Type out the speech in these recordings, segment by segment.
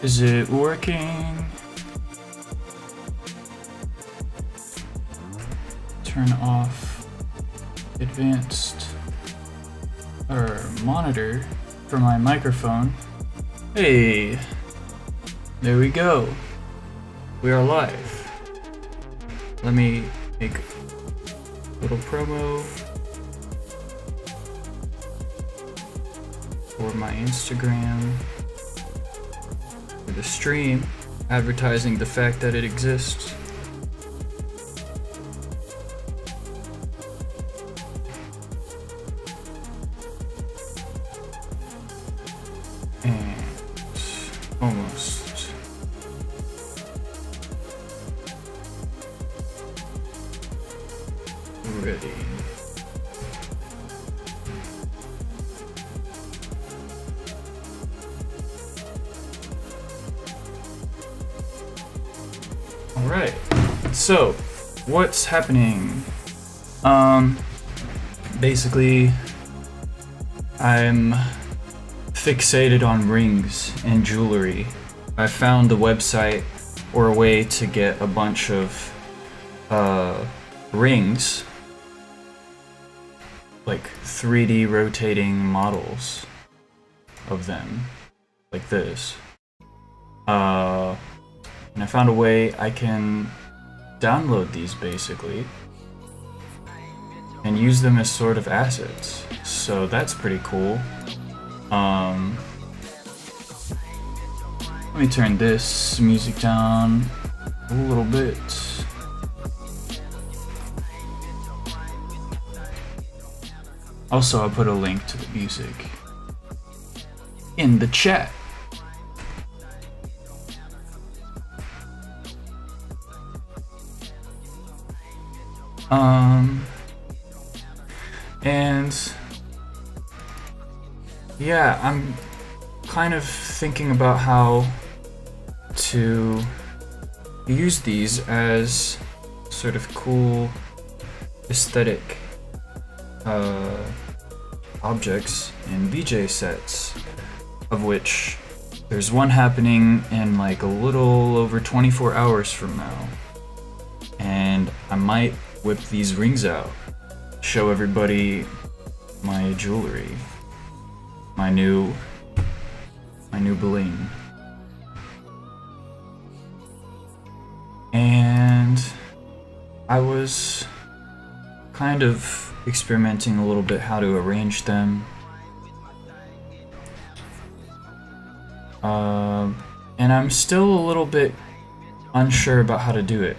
Is it working? Turn off advanced or monitor for my microphone. Hey, there we go. We are live. Let me make a little promo for my Instagram for the stream, advertising the fact that it exists. And almost. Ready. Alright, so what's happening? Basically, I'm fixated on rings and jewelry. I found a website or a way to get a bunch of rings, like 3D rotating models of them, like this. And I found a way I can download these basically and use them as sort of assets. So that's pretty cool. Let me turn this music down a little bit. Also, I'll put a link to the music in the chat. And yeah, I'm kind of thinking about how to use these as sort of cool aesthetic objects in VJ sets, of which there's one happening in like a little over 24 hours from now. And I might whip these rings out, show everybody my jewelry, my new bling. And I was kind of experimenting a little bit how to arrange them. And I'm still a little bit unsure about how to do it.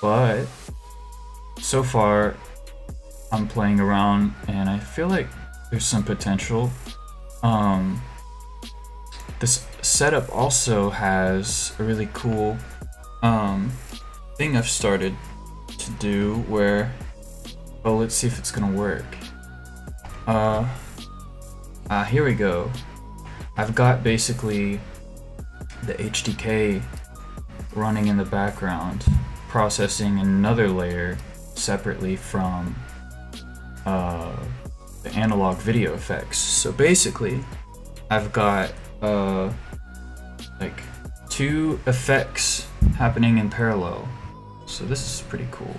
But so far, I'm playing around and I feel like there's some potential. This setup also has a really cool thing I've started to do where, oh, let's see if it's gonna work. Here we go. I've got basically the HDK running in the background, processing another layer separately from the analog video effects. So basically, I've got like two effects happening in parallel. So this is pretty cool.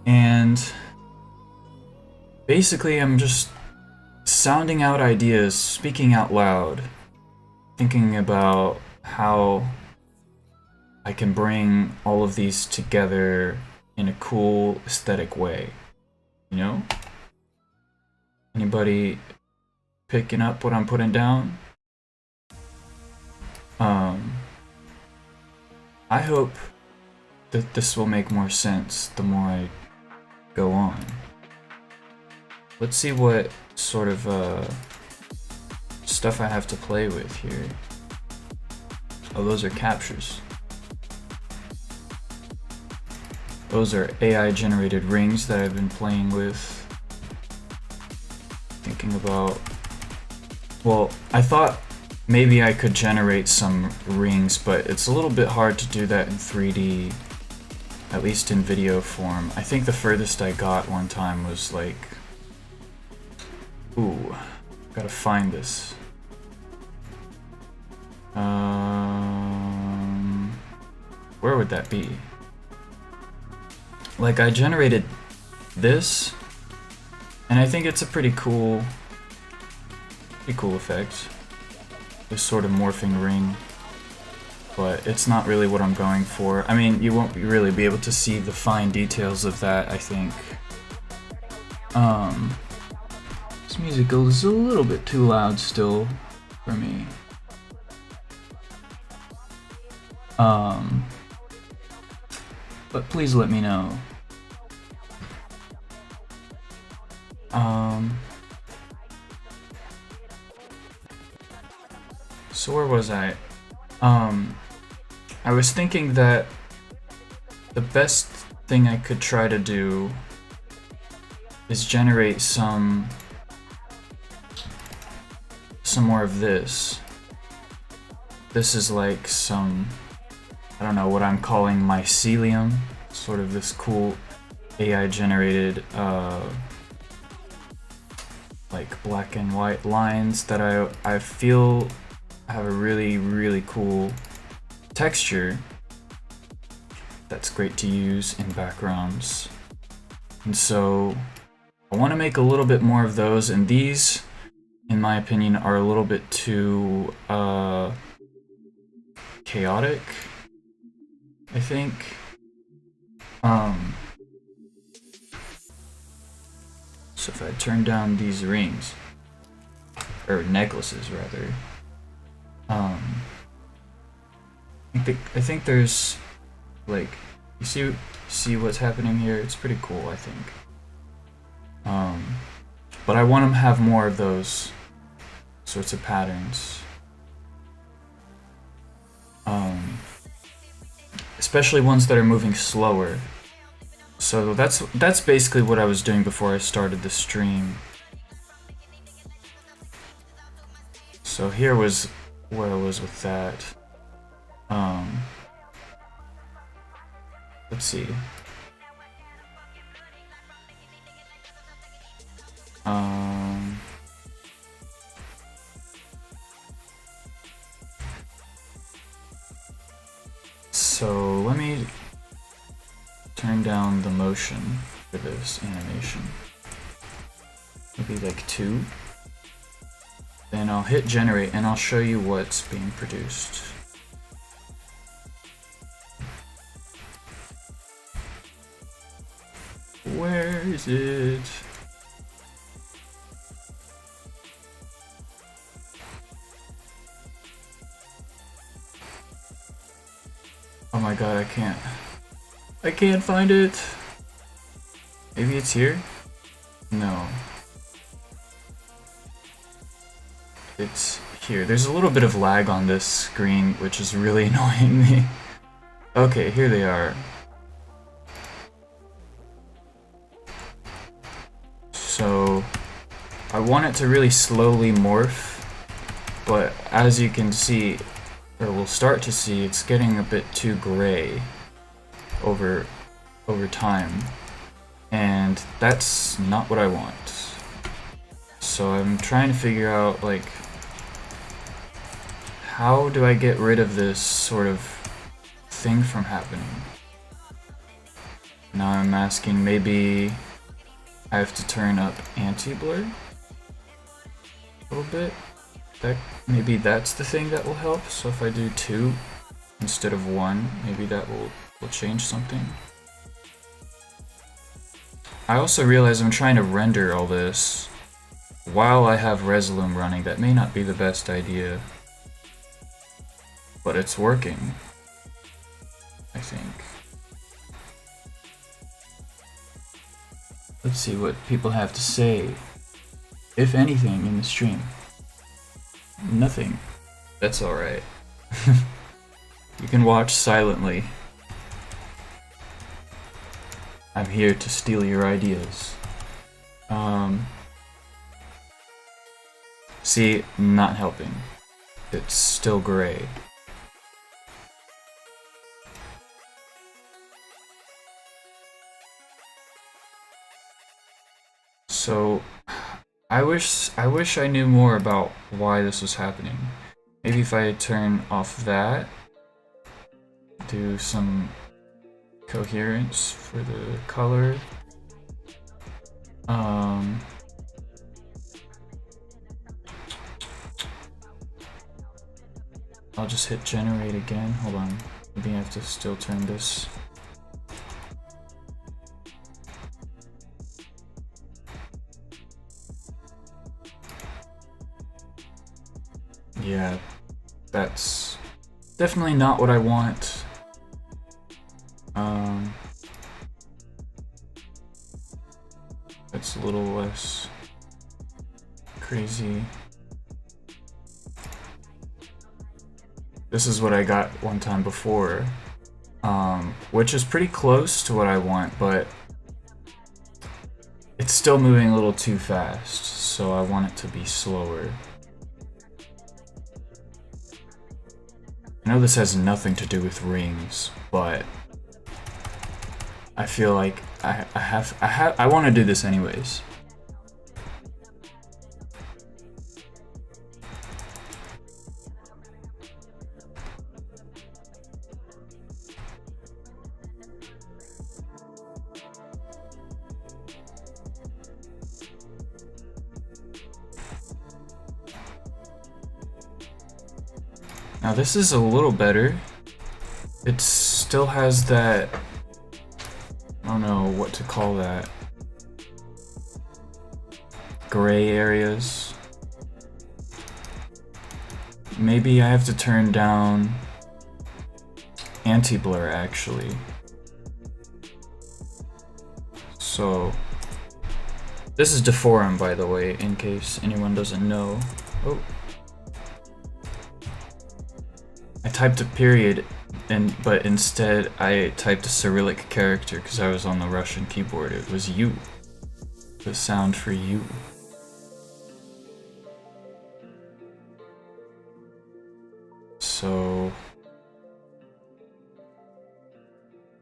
And basically I'm just sounding out ideas, speaking out loud, thinking about how I can bring all of these together in a cool aesthetic way, you know? Anybody picking up what I'm putting down? I hope that this will make more sense the more I go on. Let's see what sort of stuff I have to play with here. Oh, those are captures. Those are AI generated rings that I've been playing with. Thinking about, well, I thought maybe I could generate some rings, but it's a little bit hard to do that in 3D at least in video form. I think the furthest I got one time was like, ooh, gotta find this. Where would that be? Like, I generated this, and I think it's a pretty cool effect. This sort of morphing ring, but it's not really what I'm going for. I mean, you won't really be able to see the fine details of that, I think. This music is a little bit too loud still for me. But please let me know. So where was I? I was thinking that the best thing I could try to do is generate some more of this. This is like some, I don't know what I'm calling mycelium, sort of this cool AI generated like black and white lines that I feel have a really cool texture that's great to use in backgrounds. And so I want to make a little bit more of those, and these, in my opinion, are a little bit too chaotic, I think. So if I turn down these rings, or necklaces rather, I think there's, like, you see what's happening here? It's pretty cool, I think. But I want to have more of those sorts of patterns. Especially ones that are moving slower. So that's basically what I was doing before I started the stream. So here was where I was with that. Let's see. So let me turn down the motion for this animation. Maybe like 2. Then I'll hit generate and I'll show you what's being produced. Where is it? Oh my god, I can't find it. Maybe it's here? No. It's here. There's a little bit of lag on this screen, which is really annoying me. Okay, here they are. So I want it to really slowly morph, but as you can see, or we'll start to see, it's getting a bit too gray over time, and that's not what I want. So I'm trying to figure out, like, how do I get rid of this sort of thing from happening? Now I'm asking, maybe I have to turn up anti-blur a little bit. Maybe that's the thing that will help. So if I do 2 instead of 1, maybe that will change something. I also realize I'm trying to render all this while I have Resolume running. That may not be the best idea, but it's working, I think. Let's see what people have to say, if anything, in the stream. Nothing. That's alright. You can watch silently. I'm here to steal your ideas. See, not helping. It's still gray. So I wish I knew more about why this was happening. Maybe if I turn off that, do some coherence for the color. I'll just hit generate again. Hold on. Maybe I have to still turn this. Yeah, that's definitely not what I want. That's a little less crazy. This is what I got one time before, which is pretty close to what I want, but it's still moving a little too fast, so I want it to be slower. I know this has nothing to do with rings, but I feel like I want to do this anyways. Now this is a little better. It still has that, I don't know what to call that, gray areas. Maybe I have to turn down anti-blur actually. So this is deforum, by the way, in case anyone doesn't know. Oh. I typed a period, but instead I typed a Cyrillic character because I was on the Russian keyboard. It was U, the sound for U. So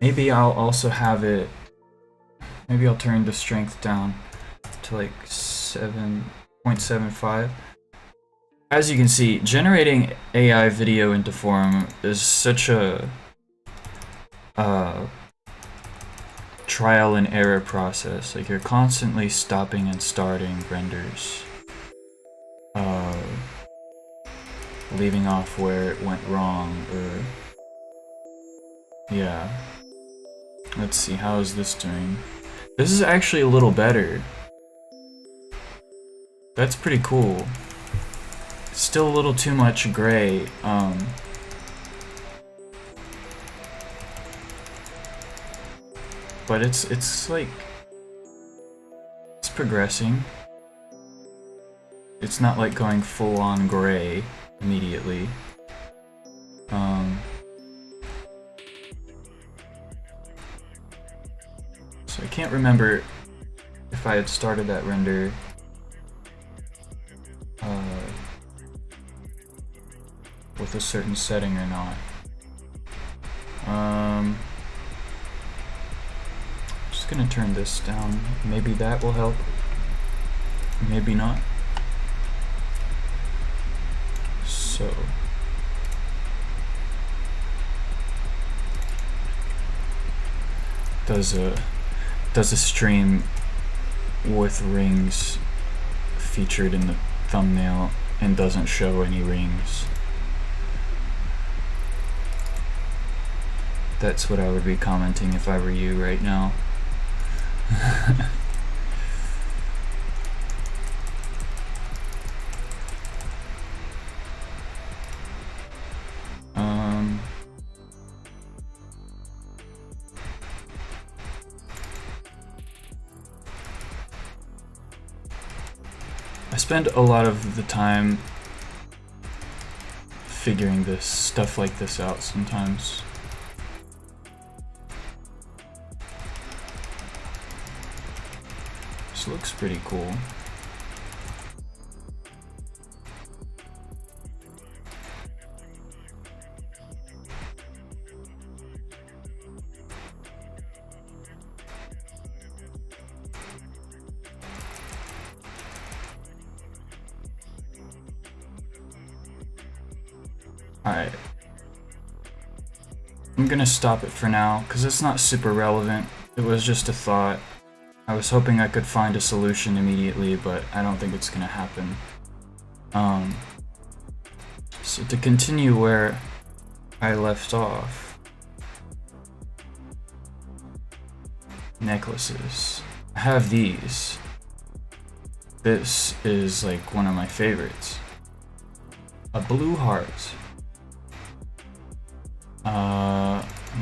maybe I'll also have it, maybe I'll turn the strength down to like 7.75. As you can see, generating AI video into Deforum is such a trial and error process. Like, you're constantly stopping and starting renders, leaving off where it went wrong, or yeah. Let's see, how is this doing? This is actually a little better. That's pretty cool. Still a little too much gray, but it's like, it's progressing. It's not like going full on gray immediately. So I can't remember if I had started that render with a certain setting or not. Just gonna turn this down. Maybe that will help. Maybe not. So does a stream with rings featured in the thumbnail and doesn't show any rings. That's what I would be commenting if I were you right now. I spend a lot of the time figuring this stuff like this out sometimes. This looks pretty cool. Alright. I'm gonna stop it for now, because it's not super relevant. It was just a thought. I was hoping I could find a solution immediately, but I don't think it's gonna happen. So to continue where I left off. Necklaces. I have these. This is like one of my favorites. A blue heart.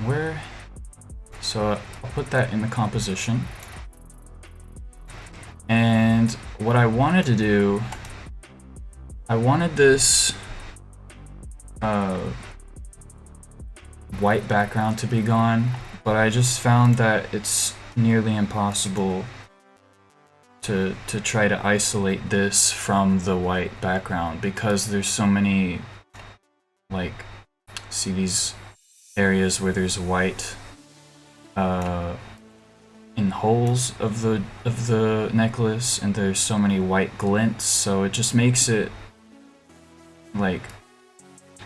Where? So I'll put that in the composition. And what I wanted to do, I wanted this white background to be gone, but I just found that it's nearly impossible to try to isolate this from the white background, because there's so many, like, see these areas where there's white in holes of the necklace, and there's so many white glints, so it just makes it like,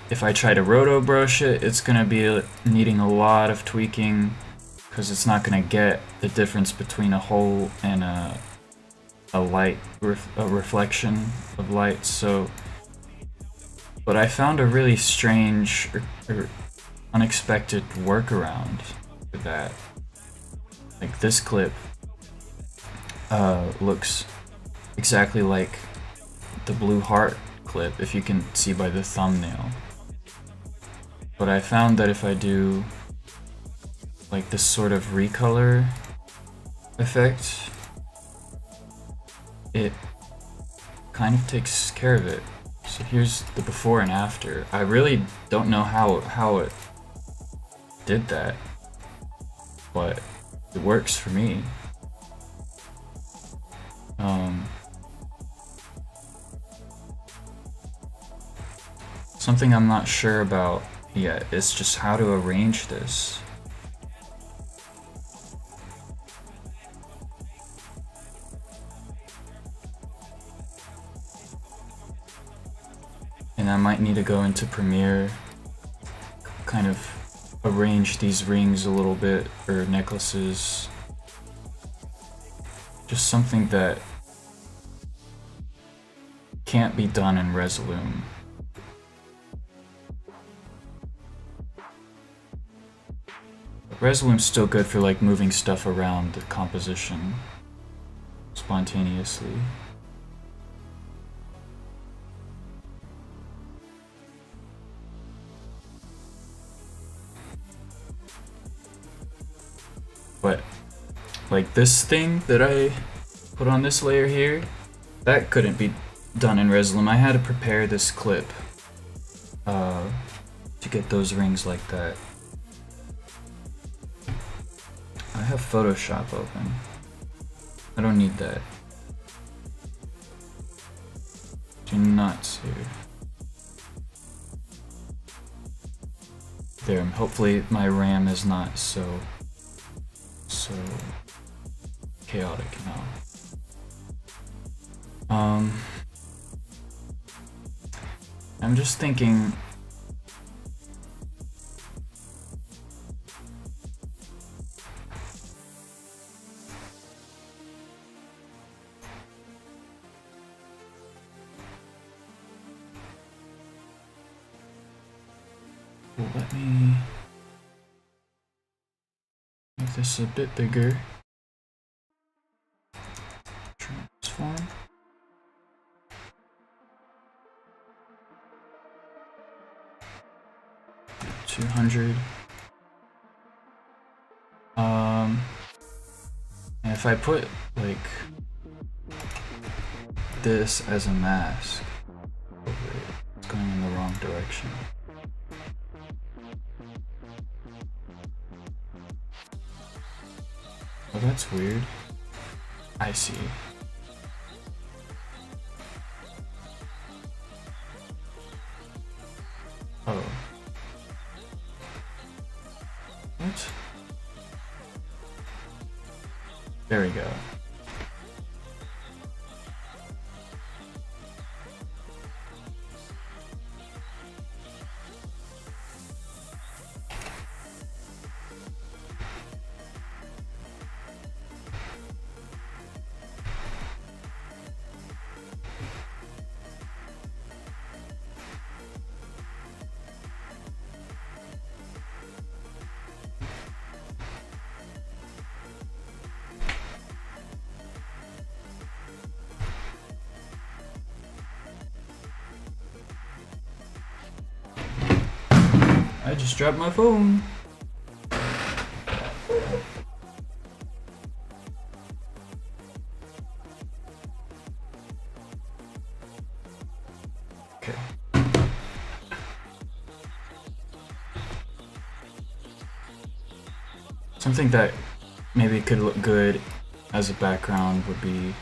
if I try to roto brush it, it's gonna be needing a lot of tweaking, because it's not gonna get the difference between a hole and a reflection of light. So, but I found a really strange or unexpected workaround for that. Like, this clip looks exactly like the blue heart clip, if you can see by the thumbnail. But I found that if I do like this sort of recolor effect, it kind of takes care of it. So here's the before and after. I really don't know how it did that, but it works for me. Something I'm not sure about yet is just how to arrange this. And I might need to go into Premiere, kind of arrange these rings a little bit, or necklaces. Just something that can't be done in Resolume. Resolume's still good for like moving stuff around the composition spontaneously. But like this thing that I put on this layer here, that couldn't be done in Resolume. I had to prepare this clip to get those rings like that. I have Photoshop open. I don't need that. Do not save. There, hopefully my RAM is not so chaotic now. I'm just thinking, let me make this a bit bigger. Transform. $200. And if I put like this as a mask over it, it's going in the wrong direction. Oh, that's weird. I see. Oh. What? There we go. just dropped my phone. Okay. Something that maybe could look good as a background would be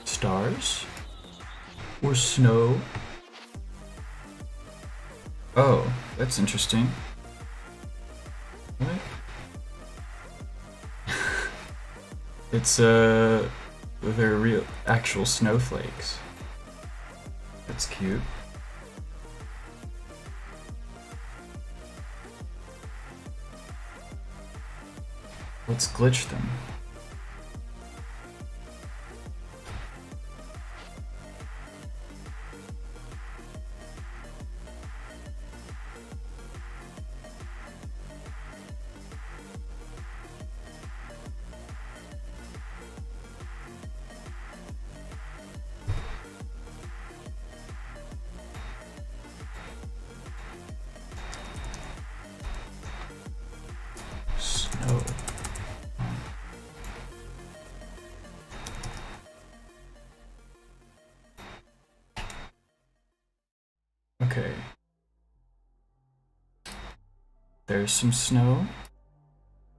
stars or snow. Oh, that's interesting. What? It's they're real actual snowflakes. That's cute. Let's glitch them. Snow. Okay. There's some snow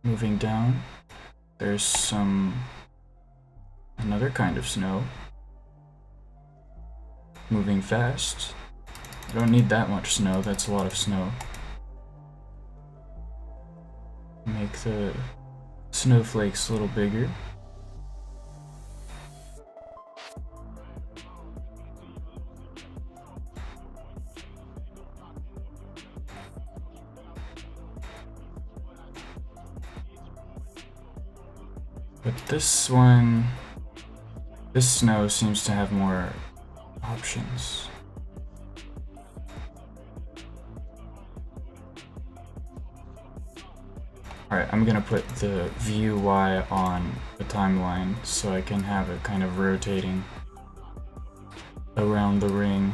moving down. There's another kind of snow moving fast. I don't need that much snow, that's a lot of snow. Make the snowflakes a little bigger. But this snow seems to have more options. Alright, I'm gonna put the view Y on the timeline so I can have it kind of rotating around the ring.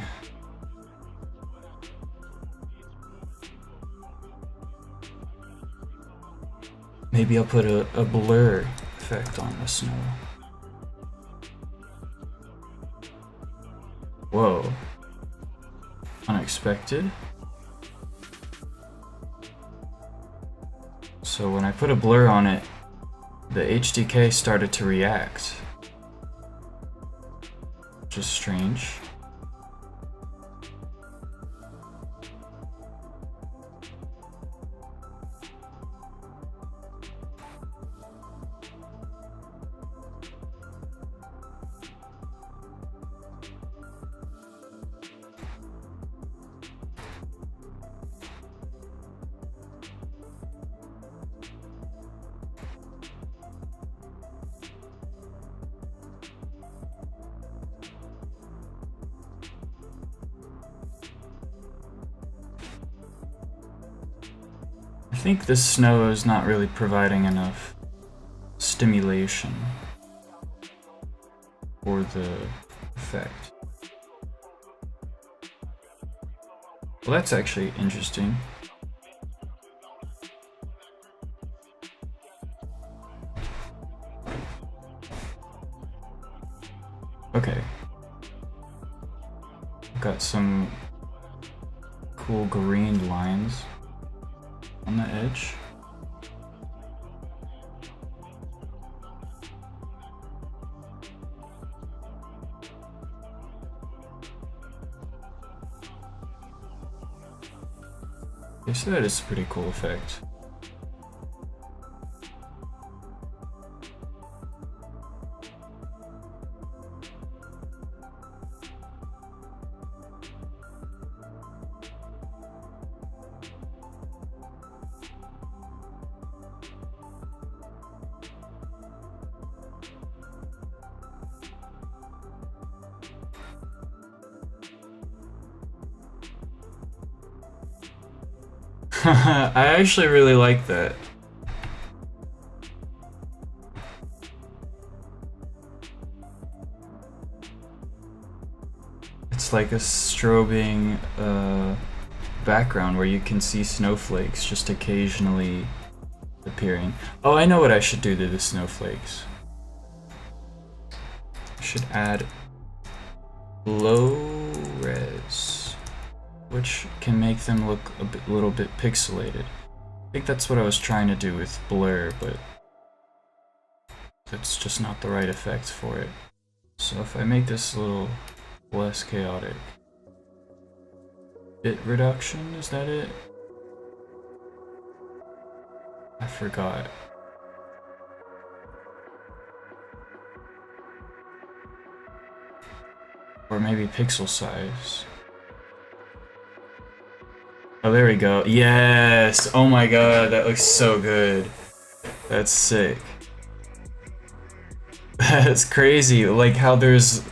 Maybe I'll put a blur effect on the snow. Whoa. Unexpected. So when I put a blur on it, the HDK started to react. Which is strange. I think this snow is not really providing enough stimulation for the effect. Well, that's actually interesting. Okay. Got some cool green lines on the edge. Okay, so that is a pretty cool effect. I actually really like that. It's like a strobing background where you can see snowflakes just occasionally appearing. Oh, I know what I should do to the snowflakes. I should add low res, which can make them look a little bit pixelated. I think that's what I was trying to do with blur, but that's just not the right effect for it. So if I make this a little less chaotic. Bit reduction, is that it? I forgot. Or maybe pixel size. Oh, there we go. Yes! Oh my god, that looks so good. That's sick. That's crazy, like how there's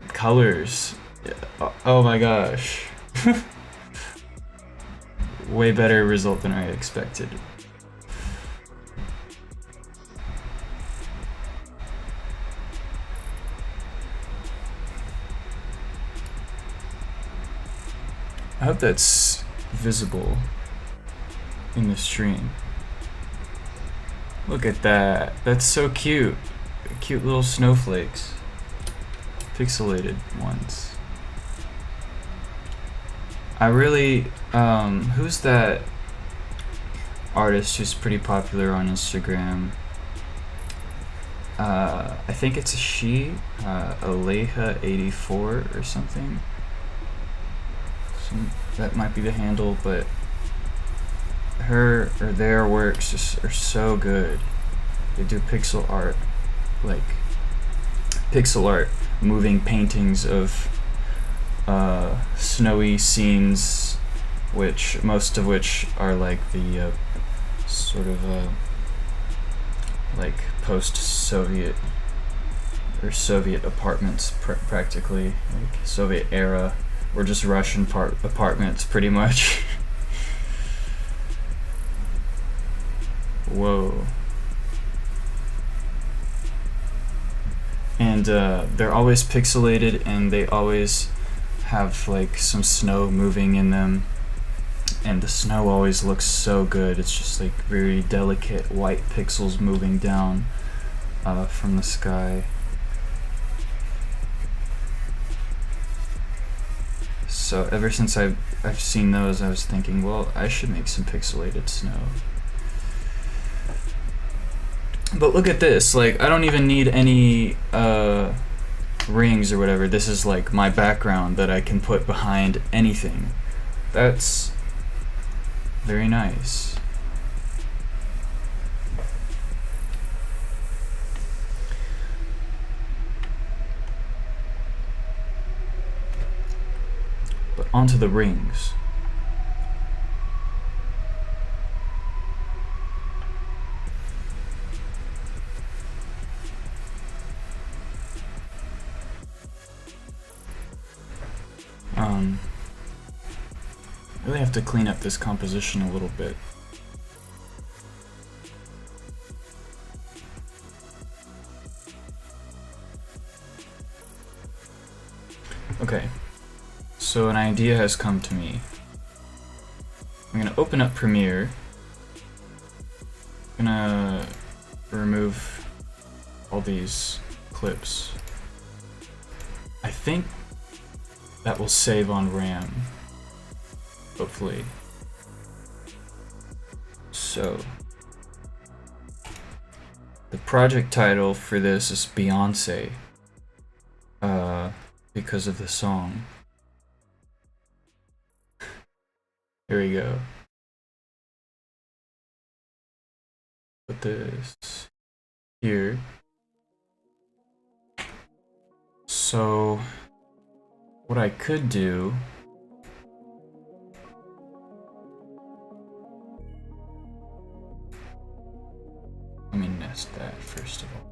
colors. Oh my gosh. Way better result than I expected. I hope that's visible in the stream. Look at that. That's so cute. Cute little snowflakes. Pixelated ones. I really, who's that artist who's pretty popular on Instagram? I think it's a she, Aleha84 or something. That might be the handle, but her or their works just are so good. They do pixel art, like pixel art, moving paintings of snowy scenes, which most of which are like the sort of like post-Soviet or Soviet apartments, practically like Soviet era. Or just Russian apartments, pretty much. Whoa. And they're always pixelated, and they always have like some snow moving in them. And the snow always looks so good. It's just like very delicate white pixels moving down from the sky. So ever since I've seen those, I was thinking, well, I should make some pixelated snow. But look at this, like, I don't even need any rings or whatever. This is like my background that I can put behind anything. That's very nice. But onto the rings. Really have to clean up this composition a little bit. Okay, so an idea has come to me. I'm gonna open up Premiere. I'm gonna remove all these clips. I think that will save on RAM. Hopefully. So, the project title for this is Beyonce, because of the song. Here we go. Put this here. So, what I could do let me nest that first of all.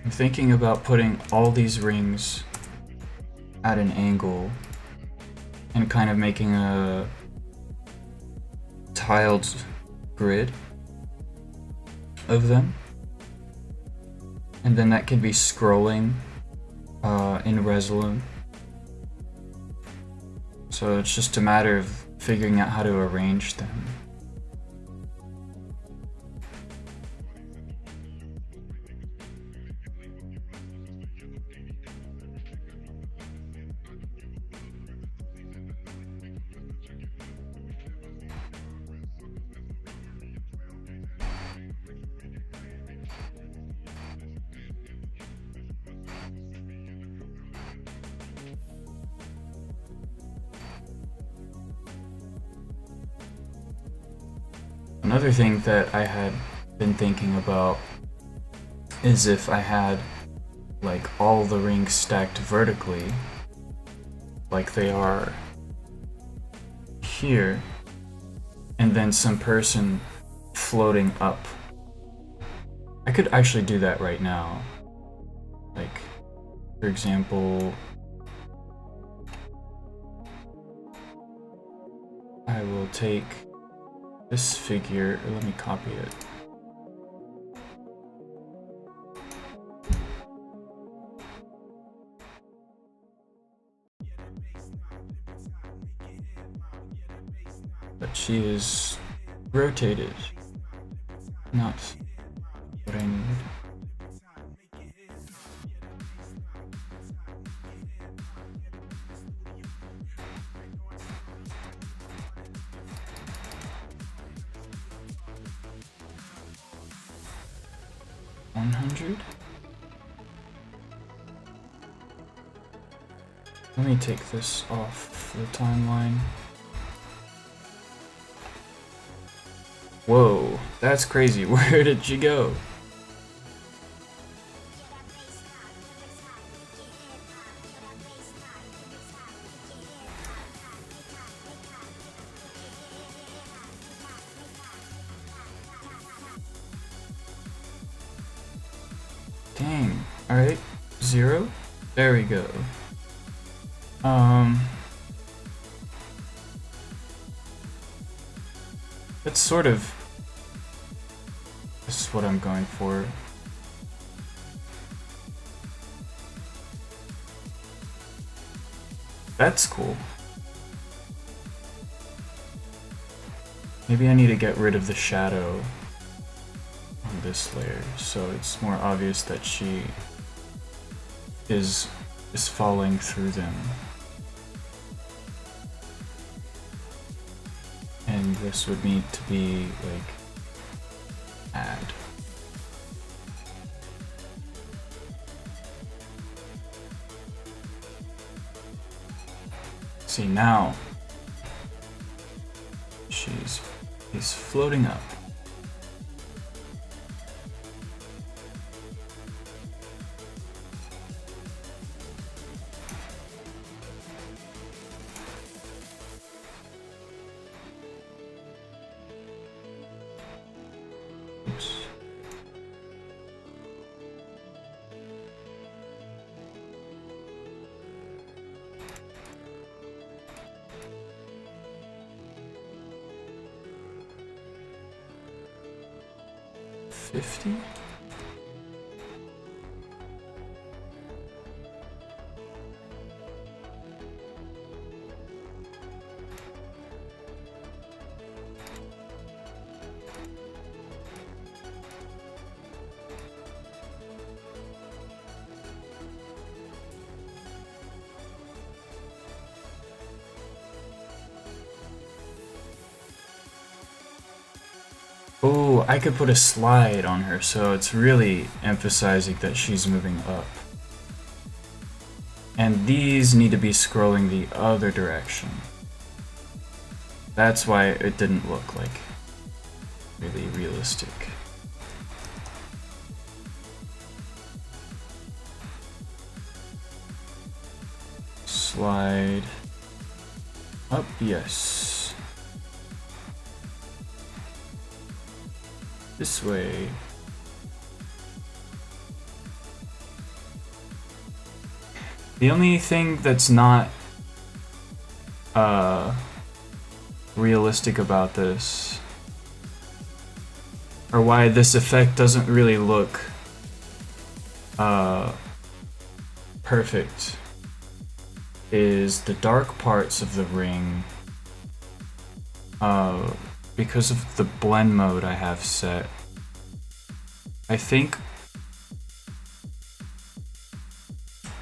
I'm thinking about putting all these rings at an angle and kind of making a tiled grid of them. And then that can be scrolling in Resolume. So it's just a matter of figuring out how to arrange them. Another thing that I had been thinking about is if I had like all the rings stacked vertically, like they are here, and then some person floating up. I could actually do that right now. Like, for example, I will take this figure, or let me copy it. But she is rotated, not what I need. Let me take this off the timeline. Whoa, that's crazy. Where did she go? Dang. Alright. 0. There we go. That's sort of... This is what I'm going for. That's cool. Maybe I need to get rid of the shadow on this layer so it's more obvious that she is falling through them. And this would need to be like add. See, now he's floating up. Oops. $50? Oh, I could put a slide on her, so it's really emphasizing that she's moving up. And these need to be scrolling the other direction. That's why it didn't look like really realistic. Slide up, yes. This way. The only thing that's not realistic about this, or why this effect doesn't really look perfect, is the dark parts of the ring, because of the blend mode I have set. I think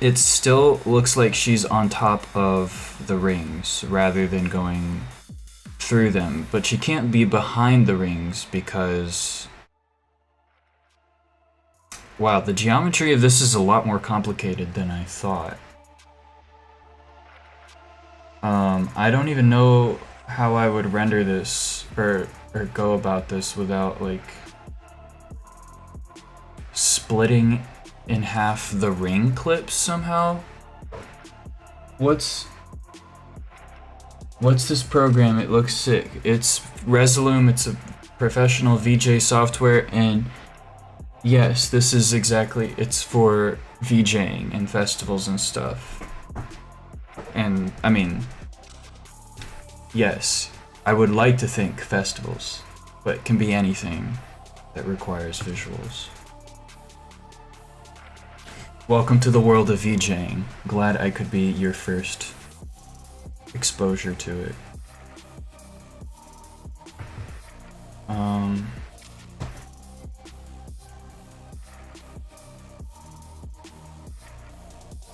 it still looks like she's on top of the rings rather than going through them, but she can't be behind the rings because, wow, the geometry of this is a lot more complicated than I thought. I don't even know how I would render this or go about this without like splitting in half the ring clips somehow. What's this program? It looks sick. It's Resolume. It's a professional VJ software, and yes, this is exactly, it's for VJing and festivals and stuff. And I mean, yes, I would like to think festivals, but it can be anything that requires visuals. Welcome to the world of VJing. Glad I could be your first exposure to it.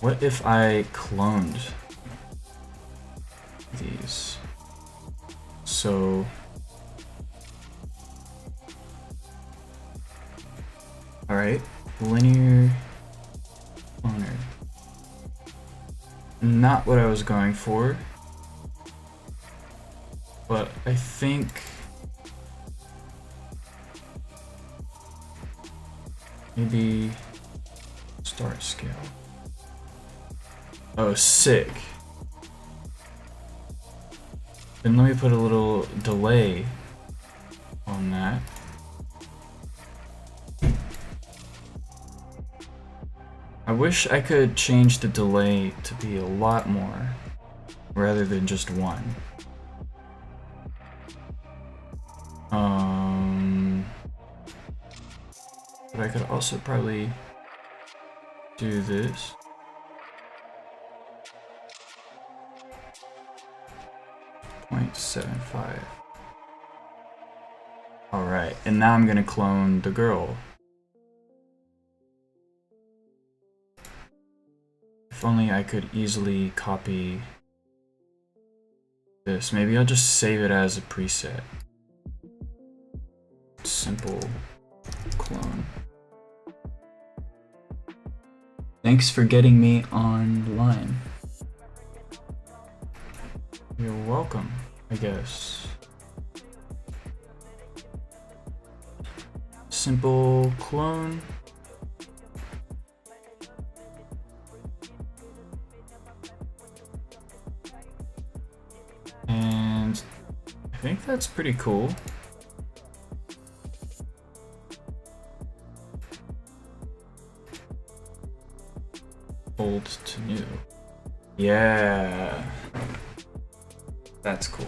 What if I cloned these? So alright, linear cloner. Not what I was going for, but I think maybe start scale. Oh, sick. Then let me put a little delay on that. I wish I could change the delay to be a lot more rather than just one. But I could also probably do this. .75. Alright, and now I'm gonna clone the girl. If only I could easily copy this. Maybe I'll just save it as a preset. Simple clone. Thanks for getting me online. You're welcome, I guess. Simple clone. And I think that's pretty cool. Old to new. Yeah. That's cool.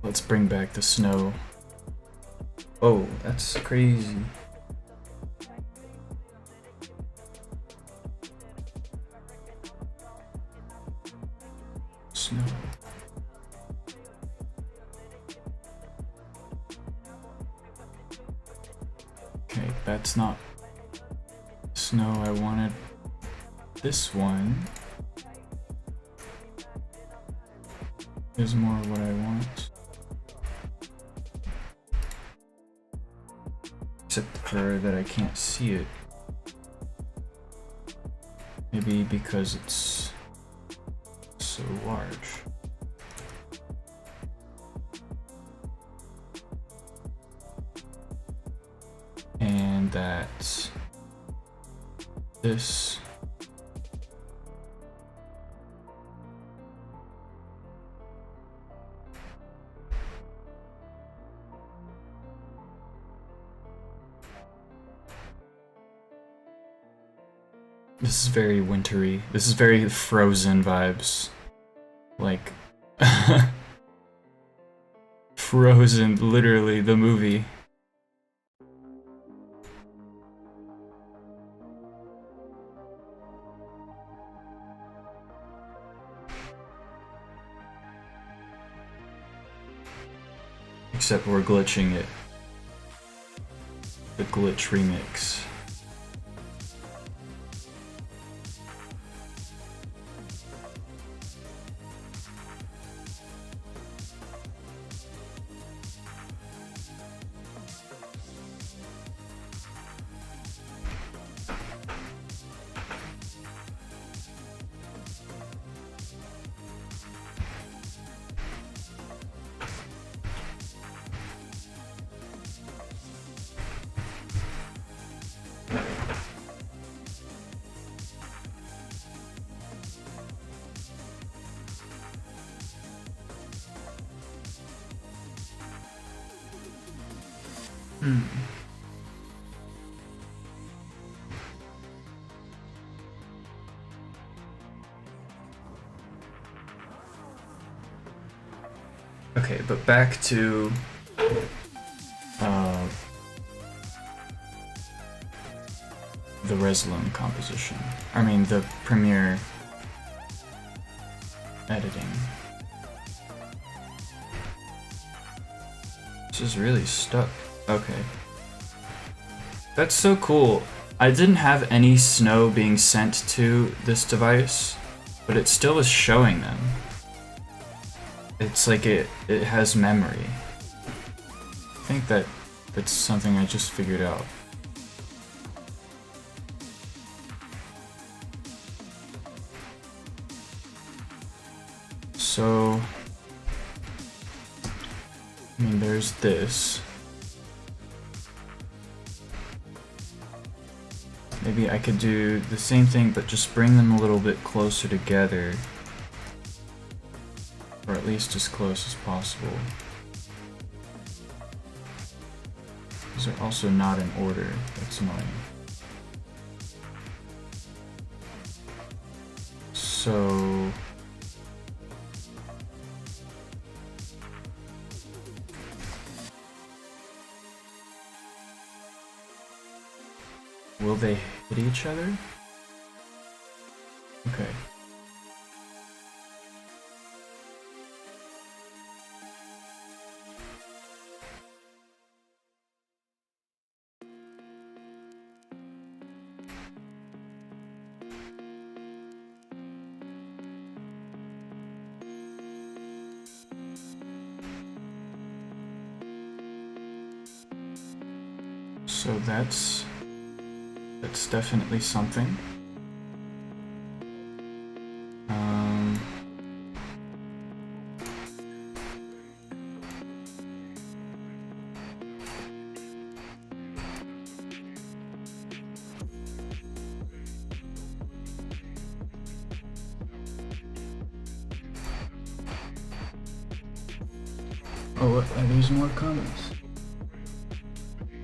Let's bring back the snow. Oh, that's crazy. Snow. Okay, that's not snow, I wanted this one. Is more what I want. Except for that I can't see it. Maybe because it's so large. And that this This is very wintry. This is very Frozen vibes. Like Frozen, literally, the movie. Except we're glitching it. The glitch remix. Okay, but back to the Resolume composition. I mean, the Premiere editing. This is really stuck. Okay. That's so cool. I didn't have any snow being sent to this device, but it still was showing them. It's like it has memory. I think that's something I just figured out. So, I mean, there's this. Maybe I could do the same thing, but just bring them a little bit closer together. Or at least as close as possible. These are also not in order. That's annoying. So... will they hit each other? Okay. So that's definitely something. Oh, are these more comments?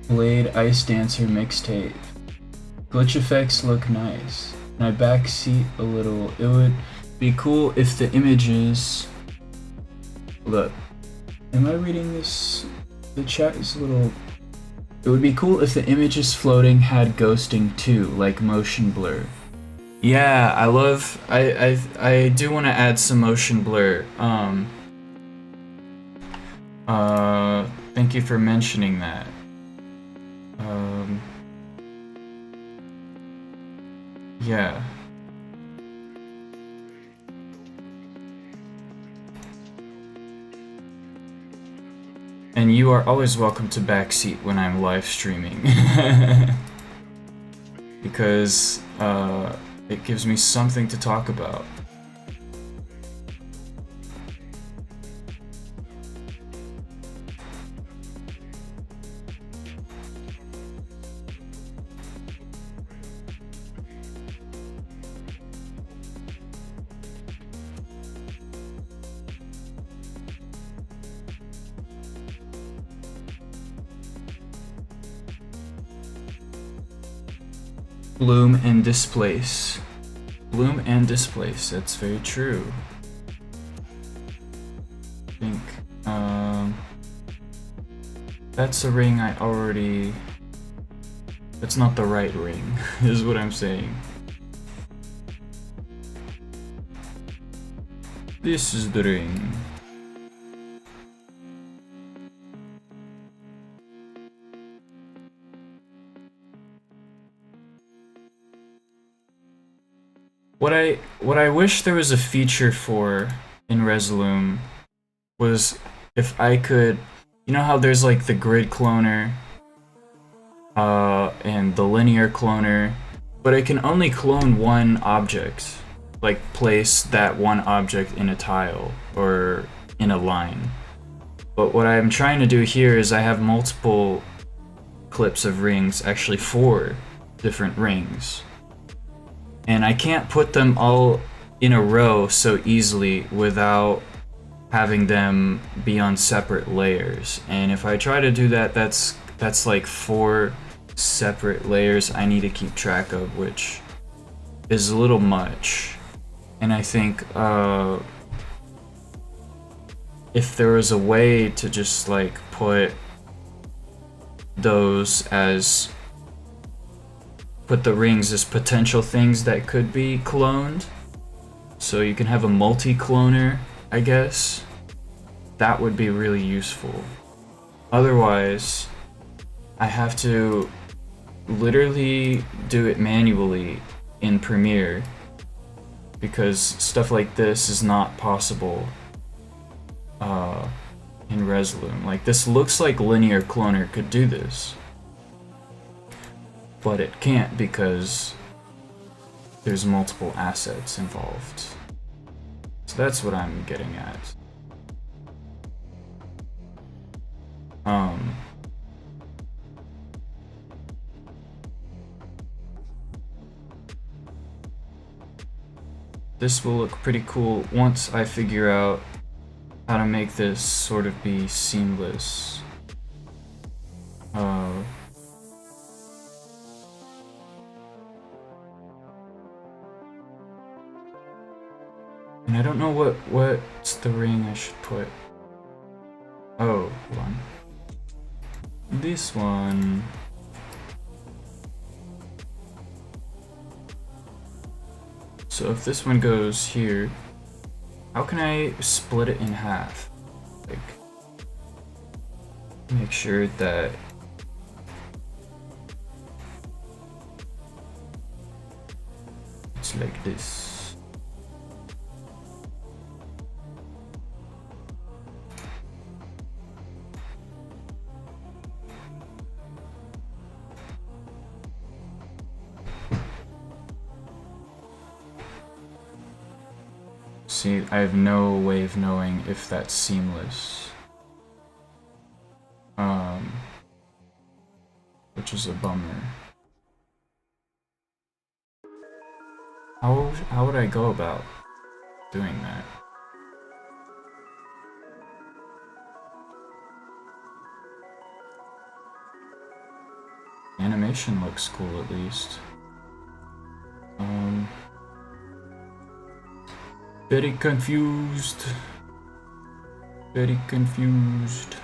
Blade Ice Dancer mixtape. Glitch effects look nice. And I backseat a little. It would be cool if the images... Look. Am I reading this? The chat is a little... It would be cool if the images floating had ghosting too, like motion blur. Yeah, I love... I do want to add some motion blur. Thank you for mentioning that. Yeah. And you are always welcome to backseat when I'm live streaming. Because it gives me something to talk about. Bloom and displace. Bloom and displace, that's very true. I think, that's a ring I already... That's not the right ring, is what I'm saying. This is the ring. What I wish there was a feature for in Resolume was if I could, you know how there's like the grid cloner and the linear cloner, but I can only clone one object, like place that one object in a tile or in a line. But what I'm trying to do here is I have multiple clips of rings, actually 4 different rings. And I can't put them all in a row so easily without having them be on separate layers. And if I try to do that, that's like 4 separate layers I need to keep track of, which is a little much. And I think if there was a way to just like put those as... put the rings as potential things that could be cloned, so you can have a multi-cloner, I guess, that would be really useful. Otherwise, I have to literally do it manually in Premiere, because stuff like this is not possible in Resolume. Like, this looks like Linear Cloner could do this, but it can't because there's multiple assets involved. So that's what I'm getting at. This will look pretty cool once I figure out how to make this sort of be seamless. And I don't know what's the ring I should put. Oh, hold on. This one. So if this one goes here, how can I split it in half? Like, make sure that it's like this. See, I have no way of knowing if that's seamless. Which is a bummer. How would I go about doing that? Animation looks cool at least. Very confused. Very confused.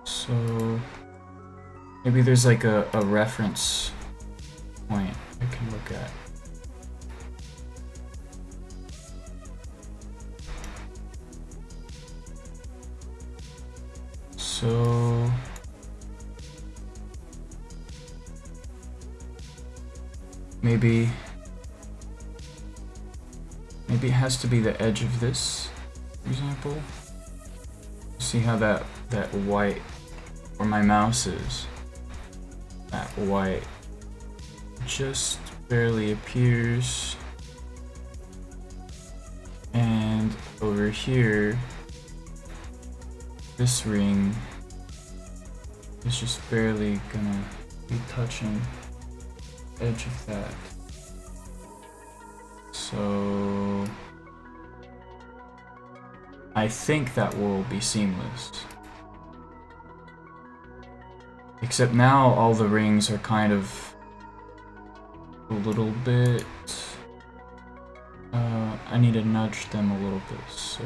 So maybe there's like a reference point I can look at. So maybe it has to be the edge of this, for example. See how that white, where my mouse is, that white just barely appears, and over here this ring is just barely gonna be touching the edge of that. So I think that will be seamless. Except now all the rings are kind of a little bit, I need to nudge them a little bit. So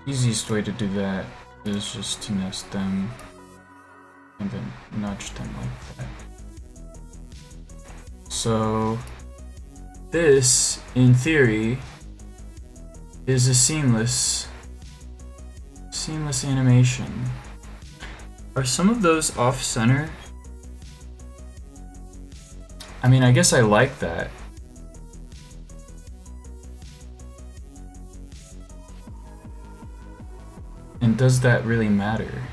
easiest way to do that is just to nest them and then nudge them like that. So this, in theory, is a seamless animation. Are some of those off center? I mean, I guess I like that. And does that really matter?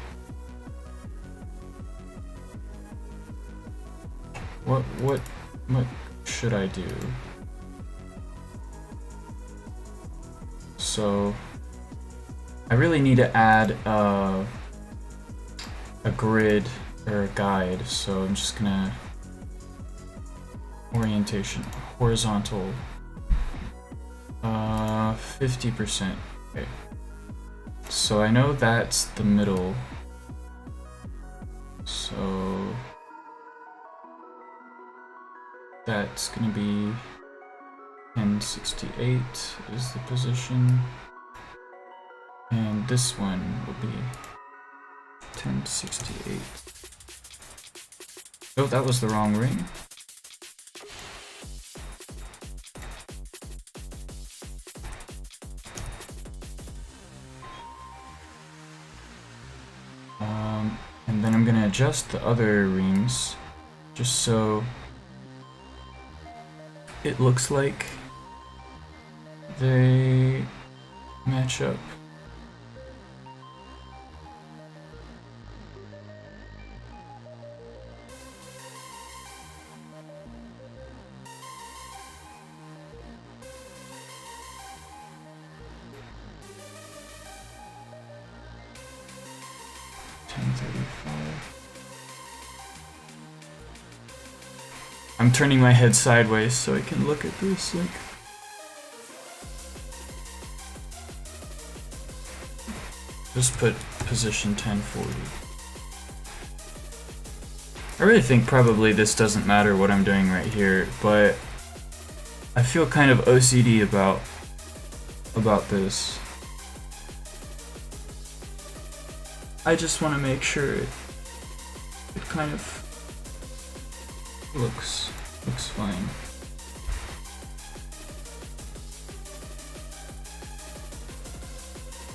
What should I do? So I really need to add a grid or a guide, so I'm just gonna orientation horizontal 50%. Okay, so I know that's the middle, so that's gonna be 1068 is the position, and this one will be 1068. Oh, that was the wrong ring. And then I'm gonna adjust the other rings just so it looks like they match up. I'm turning my head sideways so I can look at this. Like, just put position 1040. I really think probably this doesn't matter what I'm doing right here, but I feel kind of OCD about this. I just want to make sure it kind of looks fine.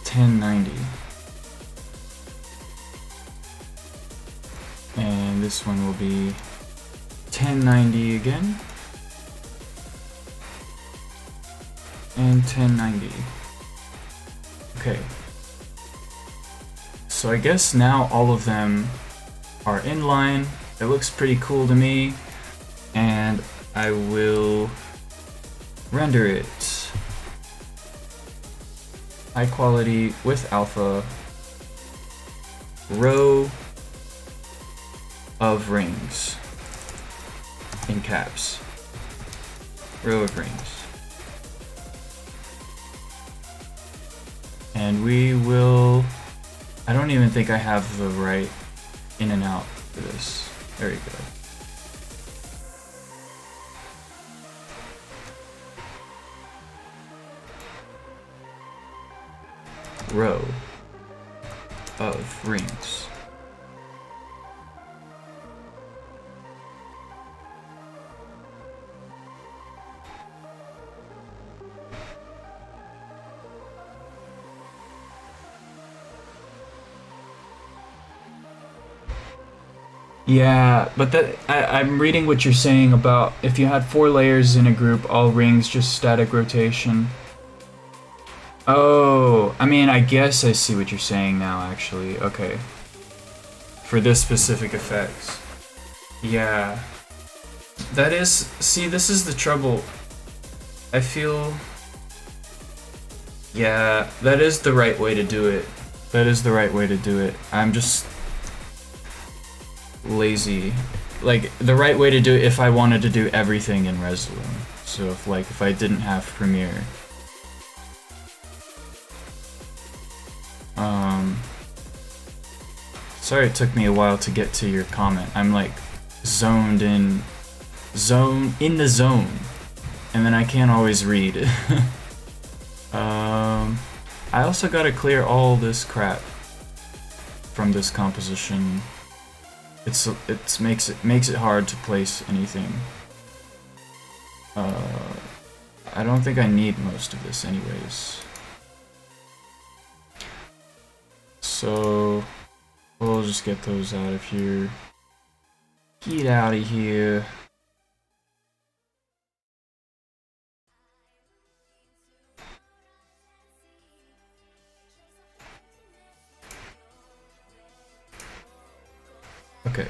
$10.90. And this one will be $10.90 again. And $10.90. Okay. So I guess now all of them are in line. It looks pretty cool to me. And I will render it high quality with alpha, row of rings in caps, row of rings. And we will, I don't even think I have the right in and out for this. There you go. Row of rings. Yeah, but I'm reading what you're saying about if you had 4 layers in a group, all rings, just static rotation. Oh, I mean, I guess I see what you're saying now, actually. Okay. For this specific effect. Yeah. That is... See, this is the trouble. I feel... Yeah, that is the right way to do it. That is the right way to do it. I'm just... lazy. Like, the right way to do it if I wanted to do everything in Resolume. So, if I didn't have Premiere... Sorry it took me a while to get to your comment. I'm like zoned in the zone. And then I can't always read. I also gotta clear all this crap from this composition. It makes it hard to place anything. I don't think I need most of this anyways. So we'll just get those out of here. Get out of here. Okay.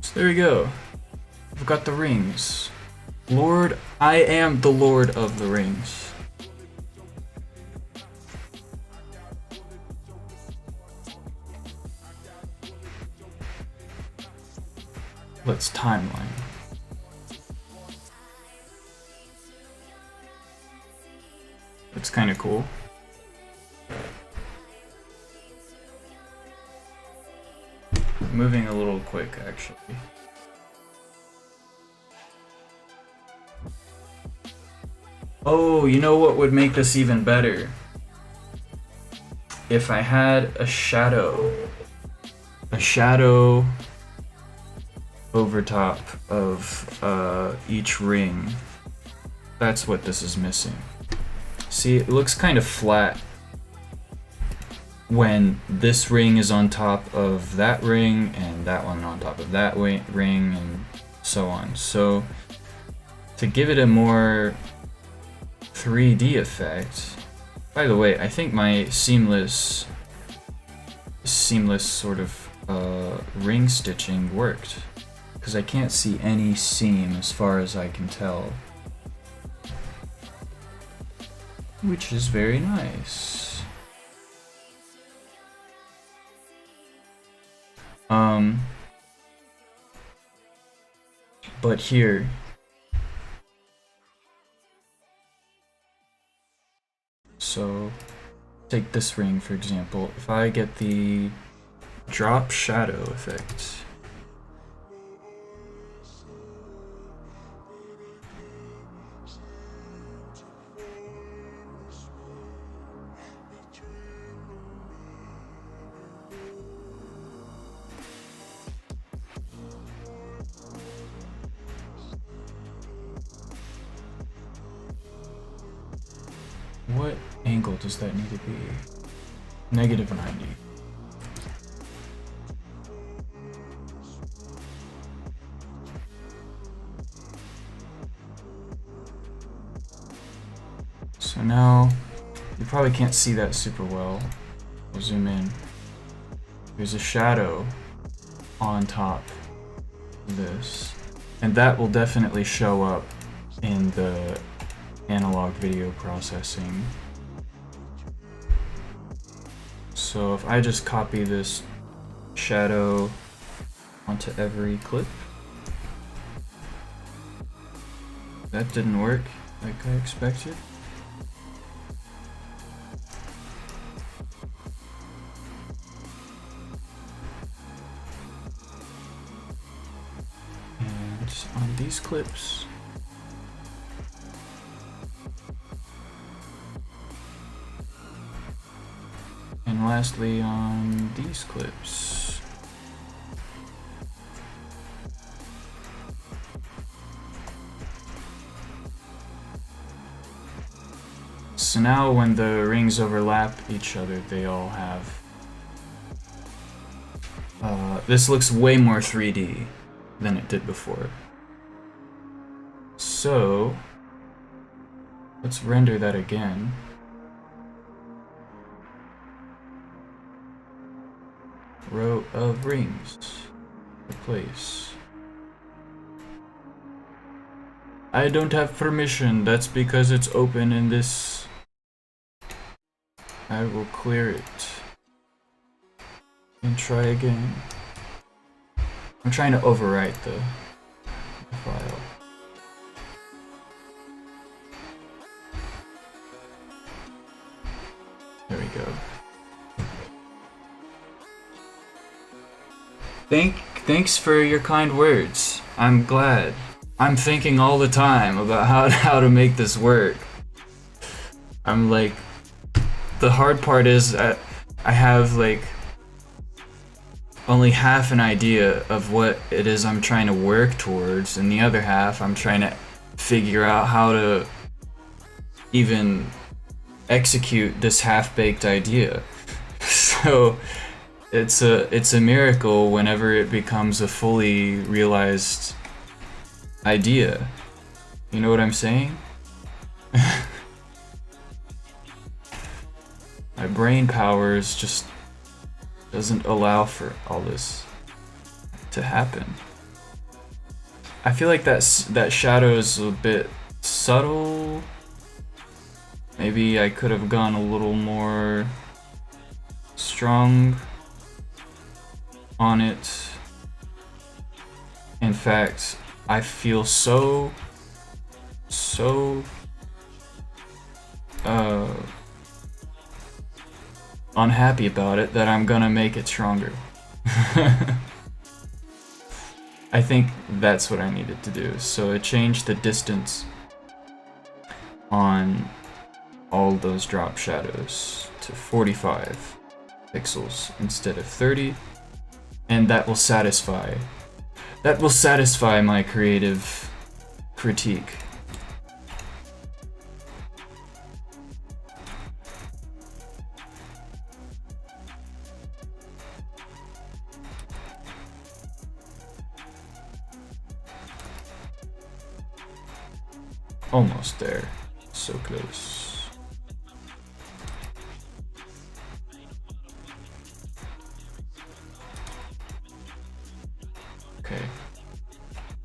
So there we go. I've got the rings. Lord, I am the Lord of the Rings. Let's timeline. That's kind of cool. Moving a little quick, actually. Oh, you know what would make this even better? If I had a shadow. A shadow over top of each ring. That's what this is missing. See, it looks kind of flat when this ring is on top of that ring and that one on top of that ring and so on. So to give it a more 3D effect, by the way, I think my seamless sort of ring stitching worked, because I can't see any seam as far as I can tell, which is very nice. But here, so take this ring for example. If I get the drop shadow effect, what angle does that need to be? -90. So now, you probably can't see that super well. We'll zoom in. There's a shadow on top of this, and that will definitely show up in the analog video processing. So if I just copy this shadow onto every clip, that didn't work like I expected. And on these clips, And lastly, on these clips. So now when the rings overlap each other, they all have... this looks way more 3D than it did before. So, let's render that again. Row of rings. Replace. I don't have permission, that's because it's open in this. I will clear it. And try again. I'm trying to overwrite the file. There we go. Thanks for your kind words. I'm glad. I'm thinking all the time about how to make this work. I'm like, the hard part is I have like only half an idea of what it is I'm trying to work towards, and the other half I'm trying to figure out how to even execute this half-baked idea. So it's a miracle whenever it becomes a fully realized idea. You know what I'm saying? My brain powers just doesn't allow for all this to happen. I feel like that shadow is a bit subtle. Maybe I could have gone a little more strong on it. In fact, I feel so unhappy about it that I'm gonna make it stronger. I think that's what I needed to do. So it changed the distance on all those drop shadows to 45 pixels instead of 30, and that will satisfy my creative critique. Almost there. So close. Okay.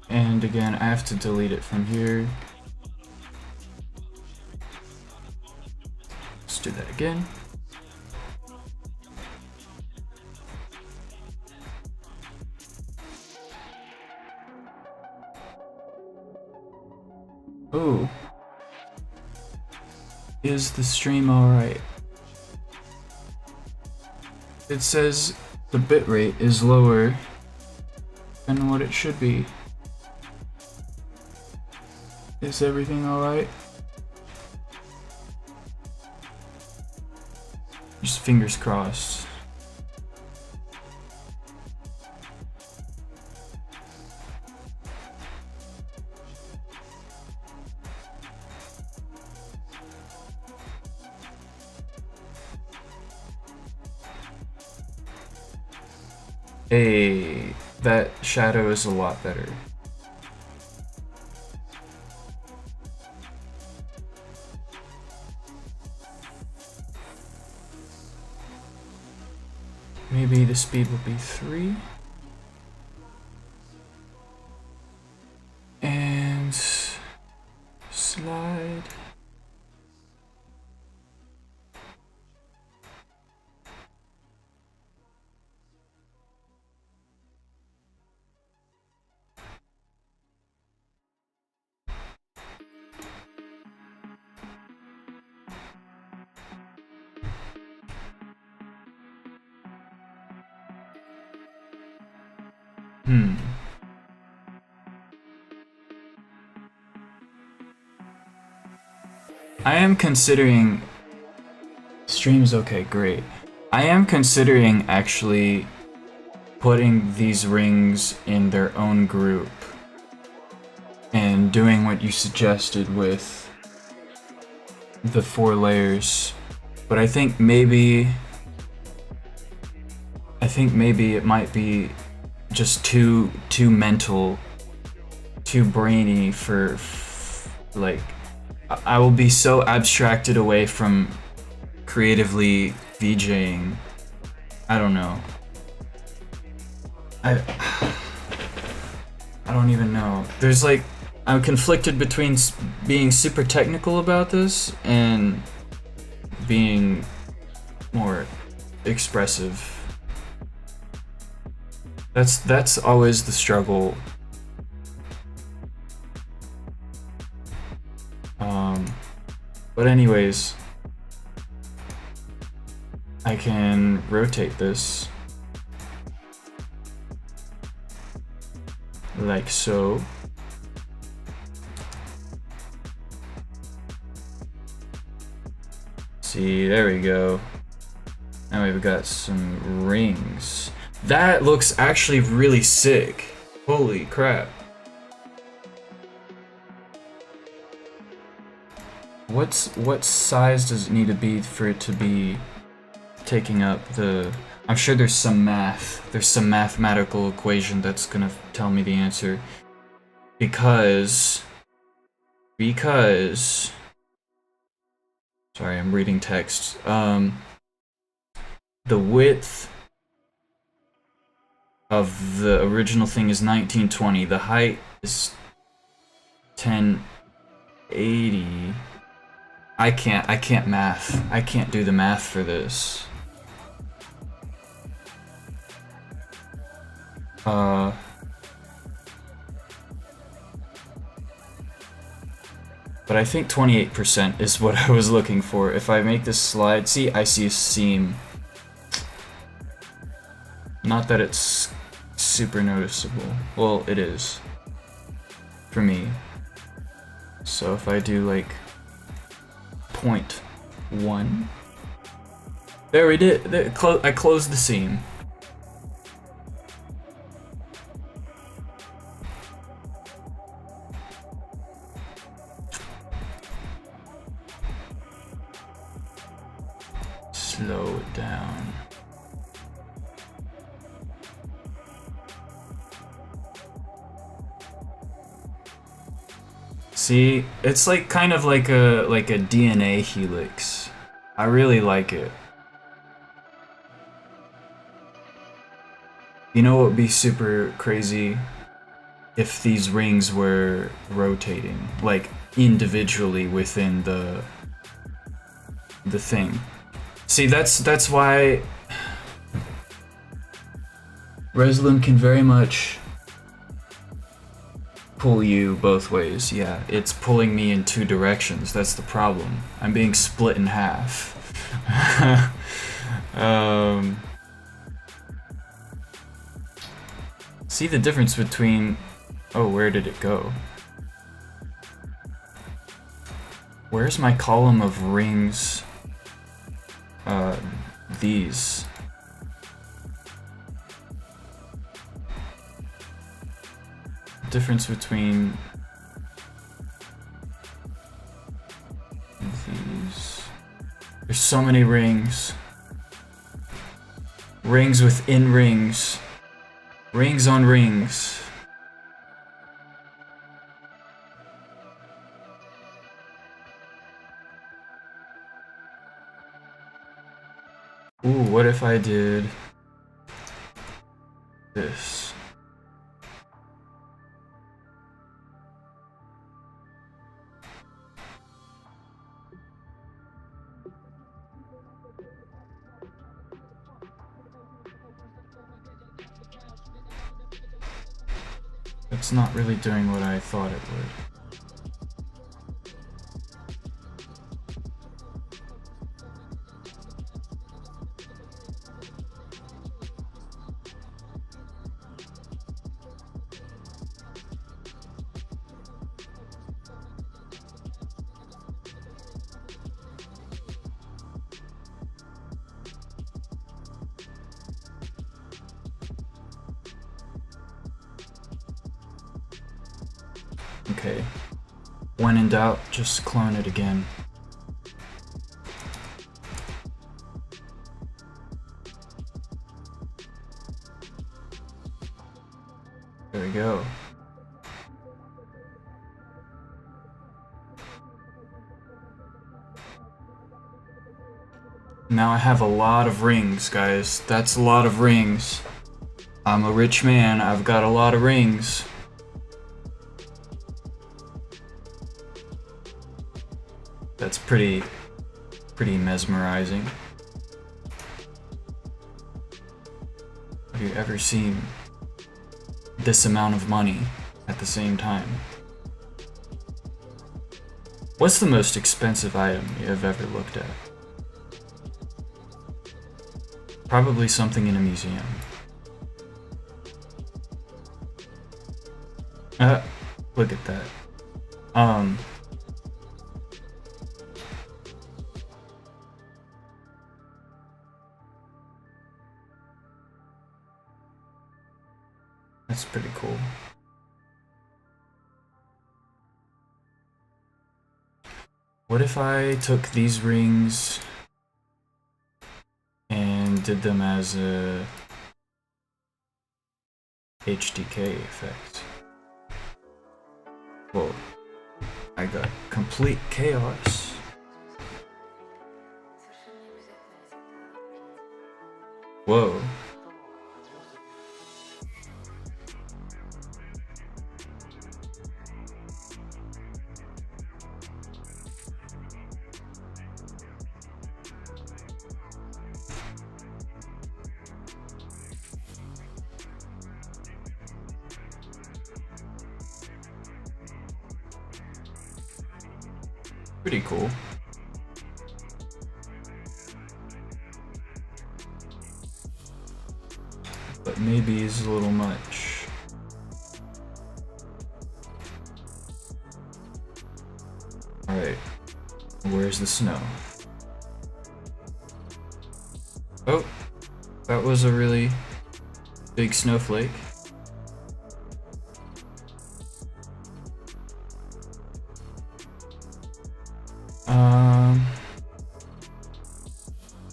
And again, I have to delete it from here. Let's do that again. Oh. Is the stream alright? It says the bitrate is lower than what it should be. Is everything alright? Just fingers crossed. Hey, that shadow is a lot better. Maybe the speed will be 3. And slide. I am considering streams. Okay, great. I am considering actually putting these rings in their own group and doing what you suggested with the 4 layers. But I think maybe it might be just too mental, too brainy for like, I will be so abstracted away from creatively VJing. I don't know. I don't even know. There's like, I'm conflicted between being super technical about this and being more expressive. That's always the struggle. But anyways, I can rotate this like so. See, there we go. Now we've got some rings. That looks actually really sick. Holy crap. What size does it need to be for it to be taking up the... I'm sure there's some math. There's some mathematical equation that's gonna tell me the answer. Because... Sorry, I'm reading text. The width of the original thing is 1920. The height is 1080. I can't math. I can't do the math for this. But I think 28% is what I was looking for. If I make this slide, see, I see a seam. Not that it's super noticeable. Well, it is. For me. So if I do like 0.1. There we did. I closed the seam. Slow it down. See, it's like kind of like a DNA helix. I really like it. You know what would be super crazy? If these rings were rotating, like individually within the thing. See, that's why Resolume can very much pull you both ways. Yeah, it's pulling me in 2 directions. That's the problem. I'm being split in half. See the difference between... Oh, where did it go? Where's my column of rings? These. Difference between these. There's so many rings. Rings within rings. Rings on rings. Ooh, what if I did this? It's not really doing what I thought it would. Okay. When in doubt, just clone it again. There we go. Now I have a lot of rings, guys. That's a lot of rings. I'm a rich man. I've got a lot of rings. That's pretty mesmerizing. Have you ever seen this amount of money at the same time? What's the most expensive item you have ever looked at? Probably something in a museum. Look at that. That's pretty cool. What if I took these rings and did them as a HDK effect? Whoa, I got complete chaos. Whoa. Pretty cool. But maybe it's a little much. Alright, where's the snow? Oh, that was a really big snowflake.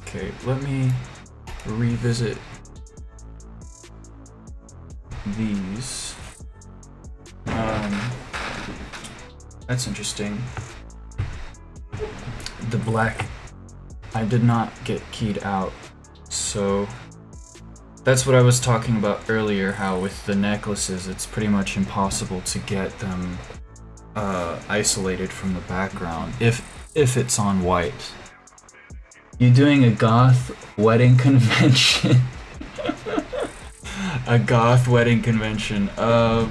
Okay, let me revisit these. That's interesting. The black, I did not get keyed out, so that's what I was talking about earlier, how with the necklaces it's pretty much impossible to get them isolated from the background if it's on white. You doing a goth wedding convention? A goth wedding convention. I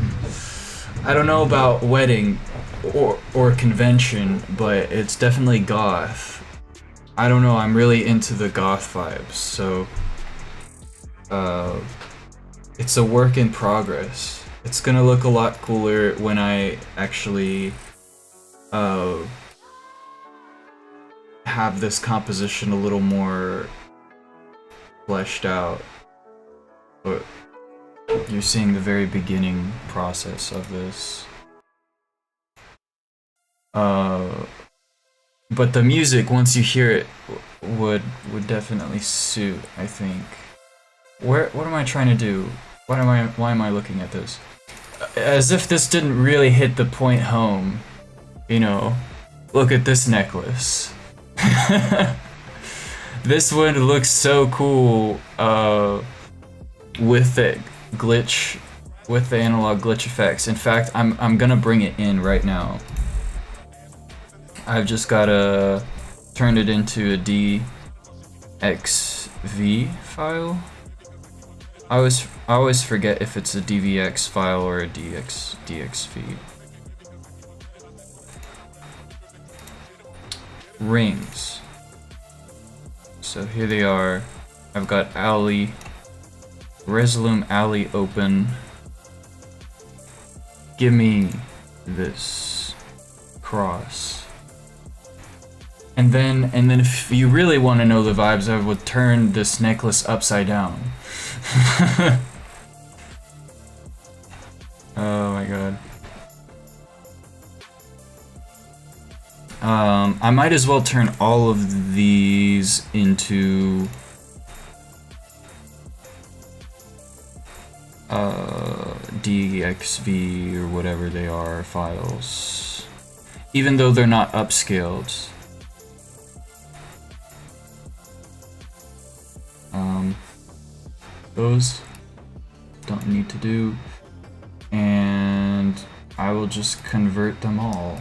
don't know about wedding or convention, but it's definitely goth. I don't know, I'm really into the goth vibes, so it's a work in progress. It's gonna look a lot cooler when I actually have this composition a little more fleshed out. But you're seeing the very beginning process of this. But the music, once you hear it, would definitely suit, I think. What am I trying to do? Why am I looking at this? As if this didn't really hit the point home, you know. Look at this necklace. This one looks so cool with the glitch, with the analog glitch effects. In fact, I'm gonna bring it in right now. I've just gotta turn it into a DXV file. I always forget if it's a DVX file or a DXV. Rings. So here they are. I've got Alley, Resolume Alley open. Give me this cross. And then if you really want to know the vibes, I would turn this necklace upside down. Oh my god. I might as well turn all of these into DXV or whatever they are files, even though they're not upscaled. Those don't need to do, and I will just convert them all.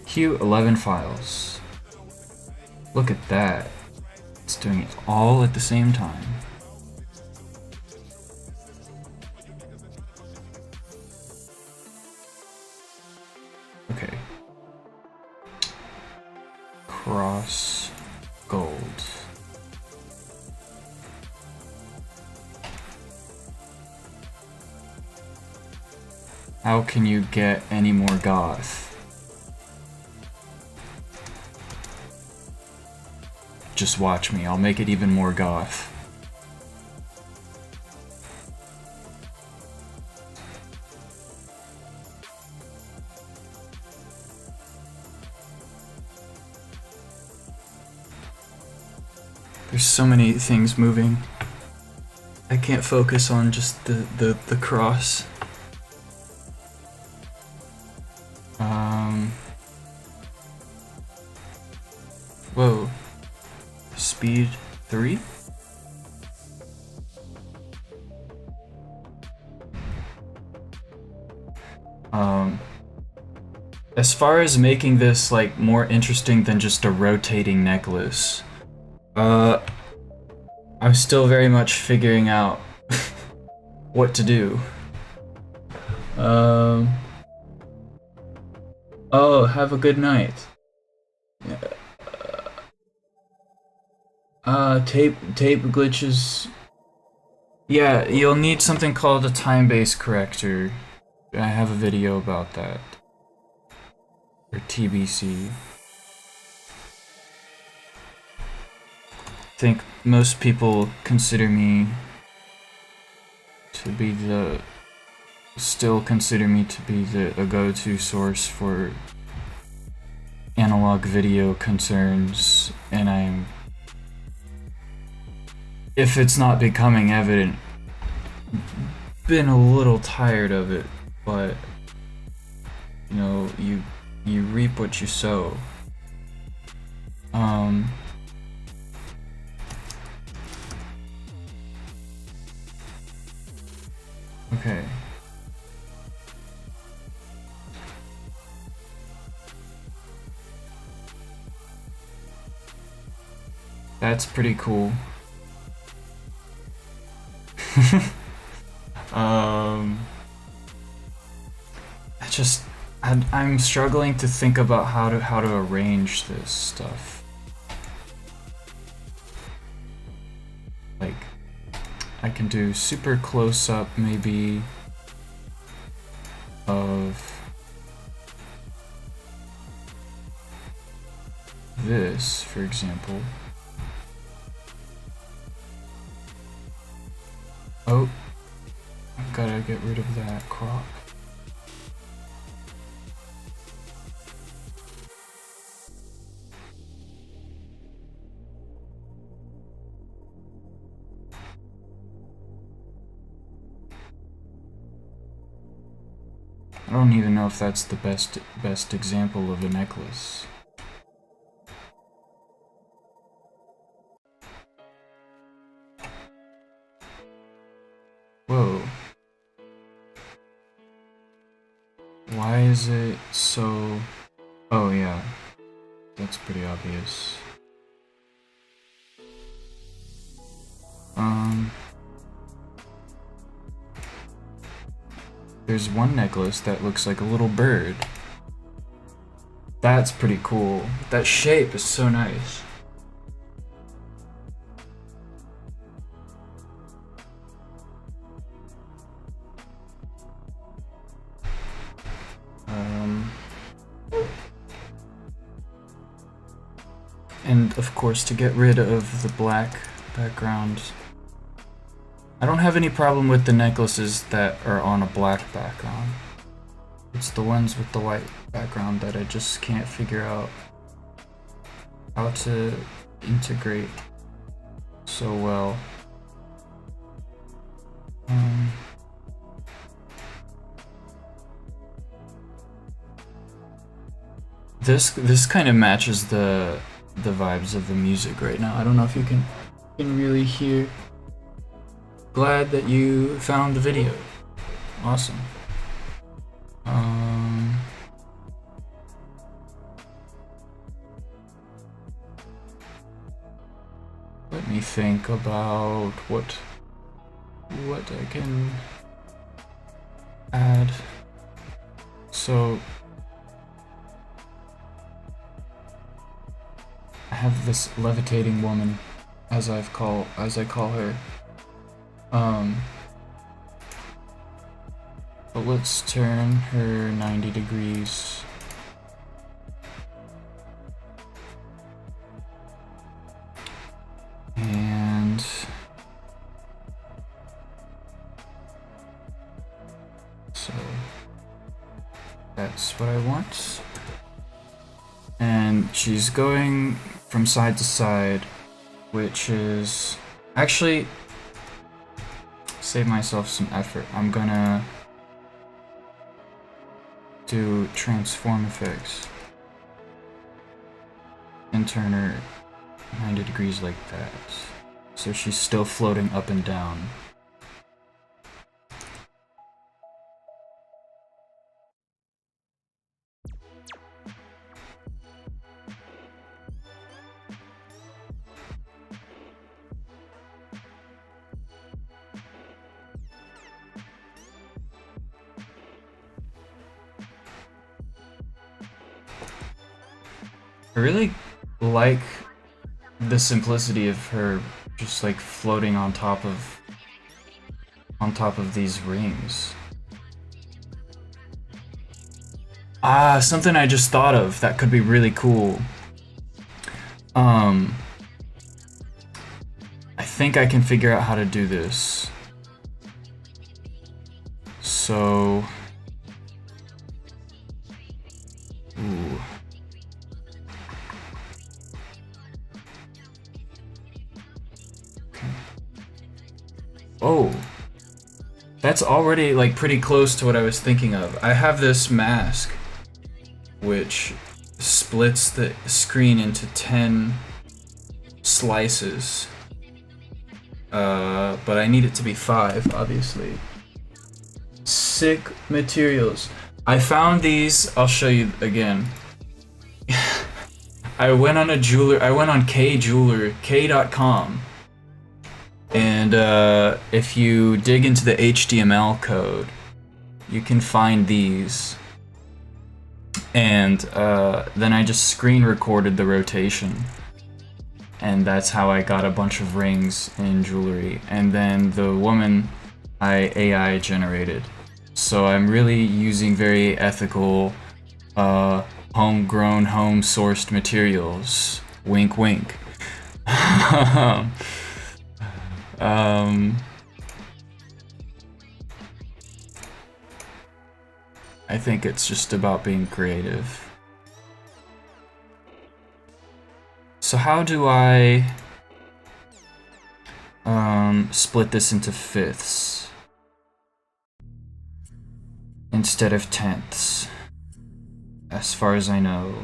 Queue 11 files. Look at that. It's doing it all at the same time. Okay. Cross gold. How can you get any more goth? Just watch me, I'll make it even more goth. There's so many things moving. I can't focus on just the cross. Whoa. Speed 3? As far as making this like more interesting than just a rotating necklace, I'm still very much figuring out what to do. Oh, have a good night. Tape glitches. Yeah, you'll need something called a time-based corrector. I have a video about that. Or TBC. I think most people consider me to be still consider me to be a go-to source for analog video concerns, and I'm, if it's not becoming evident, been a little tired of it, but you know, you reap what you sow. Okay. That's pretty cool. I'm struggling to think about how to arrange this stuff. Like, I can do super close up maybe of this, for example. Oh, I've gotta get rid of that crop. I don't even know if that's the best example of a necklace. Whoa. Why is it so... Oh yeah, that's pretty obvious. There's one necklace that looks like a little bird. That's pretty cool. That shape is so nice. And of course, to get rid of the black background, I don't have any problem with the necklaces that are on a black background. It's the ones with the white background that I just can't figure out how to integrate so well. This kind of matches the vibes of the music right now. I don't know if you can really hear. Glad that you found the video. Awesome. Let me think about what I can add. So I have this levitating woman, as I call her. But let's turn her 90 degrees. And so that's what I want. And she's going from side to side, which is actually save myself some effort. I'm gonna do transform effects and turn her 90 degrees like that, so she's still floating up and down. I really like the simplicity of her just like floating on top of these rings. Ah, something I just thought of that could be really cool. I think I can figure out how to do this. So, ooh. Oh, that's already like pretty close to what I was thinking of. I have this mask which splits the screen into 10 slices, but I need it to be 5, obviously. Sick materials. I found these. I'll show you again. I went on K.com. And if you dig into the HTML code, you can find these. And then I just screen recorded the rotation. And that's how I got a bunch of rings in jewelry. And then the woman I AI generated. So I'm really using very ethical, homegrown, home-sourced materials. Wink, wink. I think it's just about being creative. So how do I split this into fifths instead of tenths, as far as I know?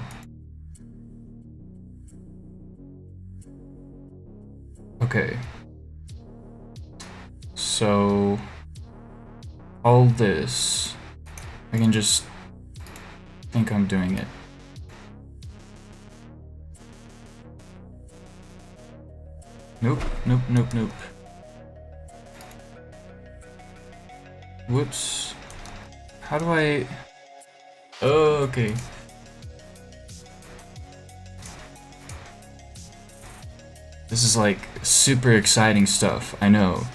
Okay. So all this, I can just think I'm doing it. Nope, nope, nope, nope. Whoops. How do I... Oh, okay. This is like super exciting stuff, I know.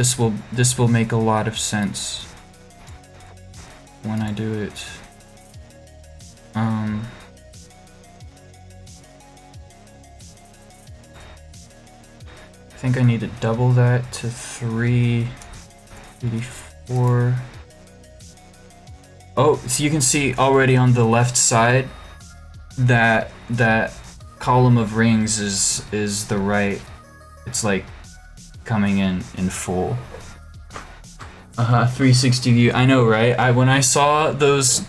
this will make a lot of sense when I do it. I think I need to double that to 384. Oh, so you can see already on the left side that column of rings is the right. It's like coming in full. 360 view. I know, right? When I saw those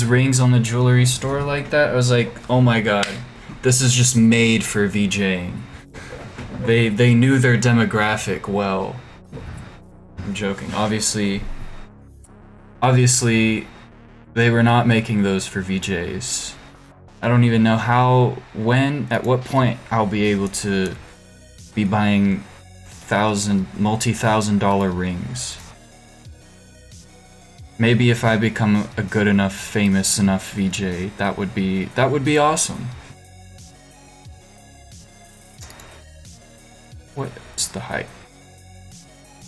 rings on the jewelry store like that, I was like, oh my god, this is just made for VJing. They knew their demographic well. I'm joking. Obviously, they were not making those for VJs. I don't even know how, when, at what point I'll be able to be buying multi-$1,000 rings. Maybe if I become a good enough, famous enough VJ, that would be awesome. What's the height?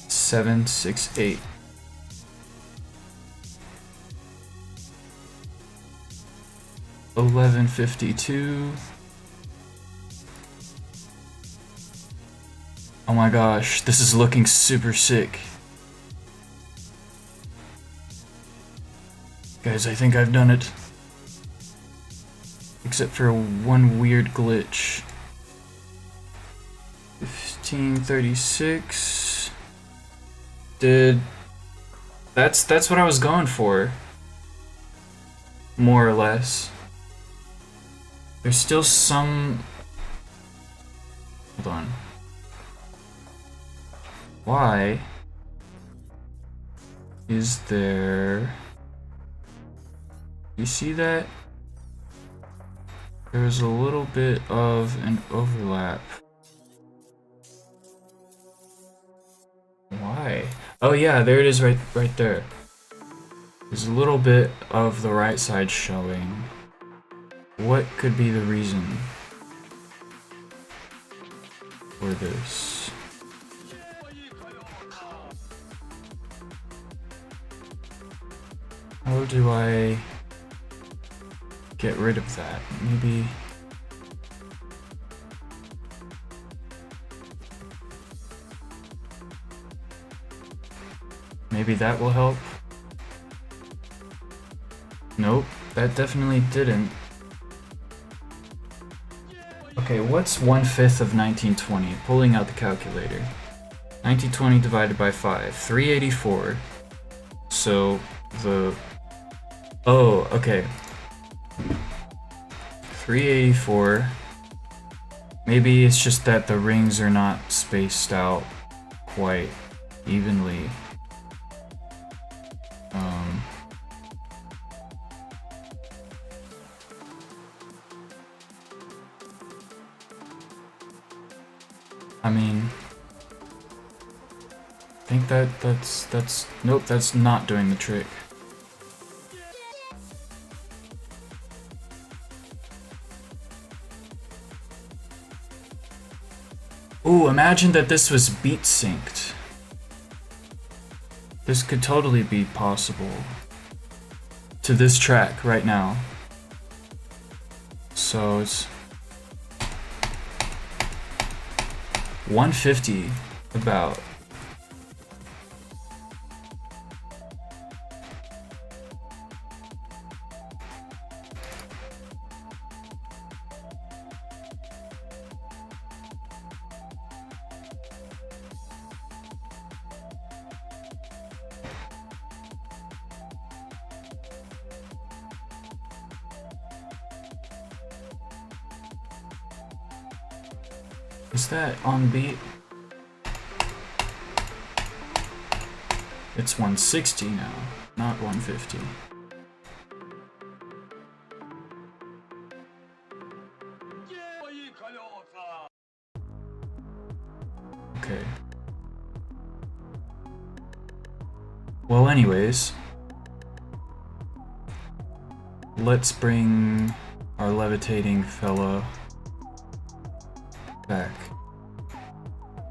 768. $11.52. Oh my gosh, this is looking super sick. Guys, I think I've done it. Except for one weird glitch. 1536. That's what I was going for. More or less. There's still some... Hold on. Why is there... You see that? There's a little bit of an overlap. Why? Oh yeah, there it is right there. There's a little bit of the right side showing. What could be the reason for this? How do I get rid of that? Maybe that will help? Nope, that definitely didn't. Okay, what's 1/5 of 1920? Pulling out the calculator. 1920 divided by 5. 384. So the... Oh, okay. 384. Maybe it's just that the rings are not spaced out quite evenly. I mean, I think that's nope, that's not doing the trick. Ooh, imagine that this was beat synced. This could totally be possible. To this track right now. So it's 150 about. Is that on beat? It's 160 now, not 150. Okay. Well, anyways, let's bring our levitating fella back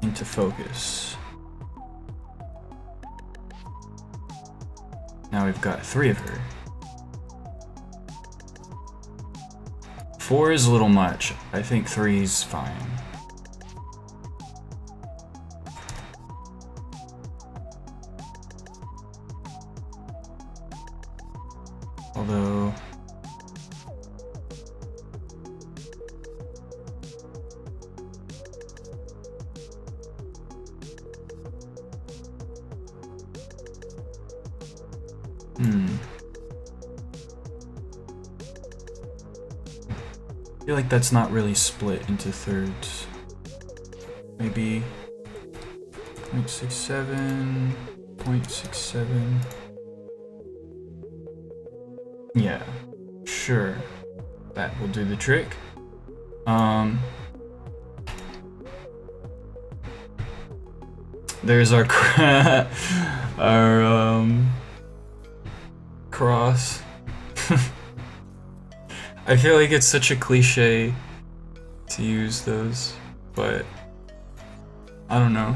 into focus. Now we've got 3 of her. 4 is a little much. I think 3 is fine. Although... I feel like that's not really split into thirds. Maybe 0.67, 0.67. Yeah, sure. That will do the trick. There's our our cross. I feel like it's such a cliche to use those, but I don't know.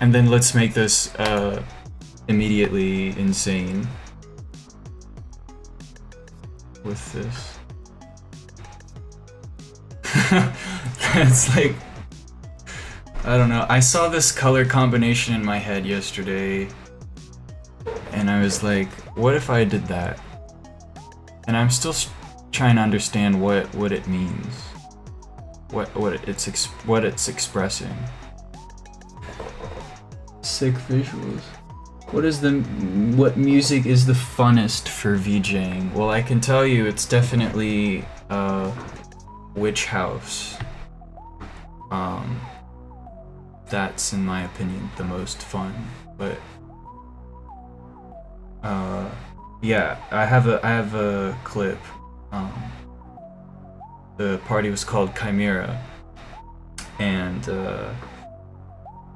And then let's make this immediately insane with this. It's like, I don't know. I saw this color combination in my head yesterday, and I was like, what if I did that? And I'm still trying to understand what it means, what it's expressing. Sick visuals. What music is the funnest for VJing? Well, I can tell you it's definitely Witch House. That's, in my opinion, the most fun. But yeah, I have a clip. The party was called Chimera, and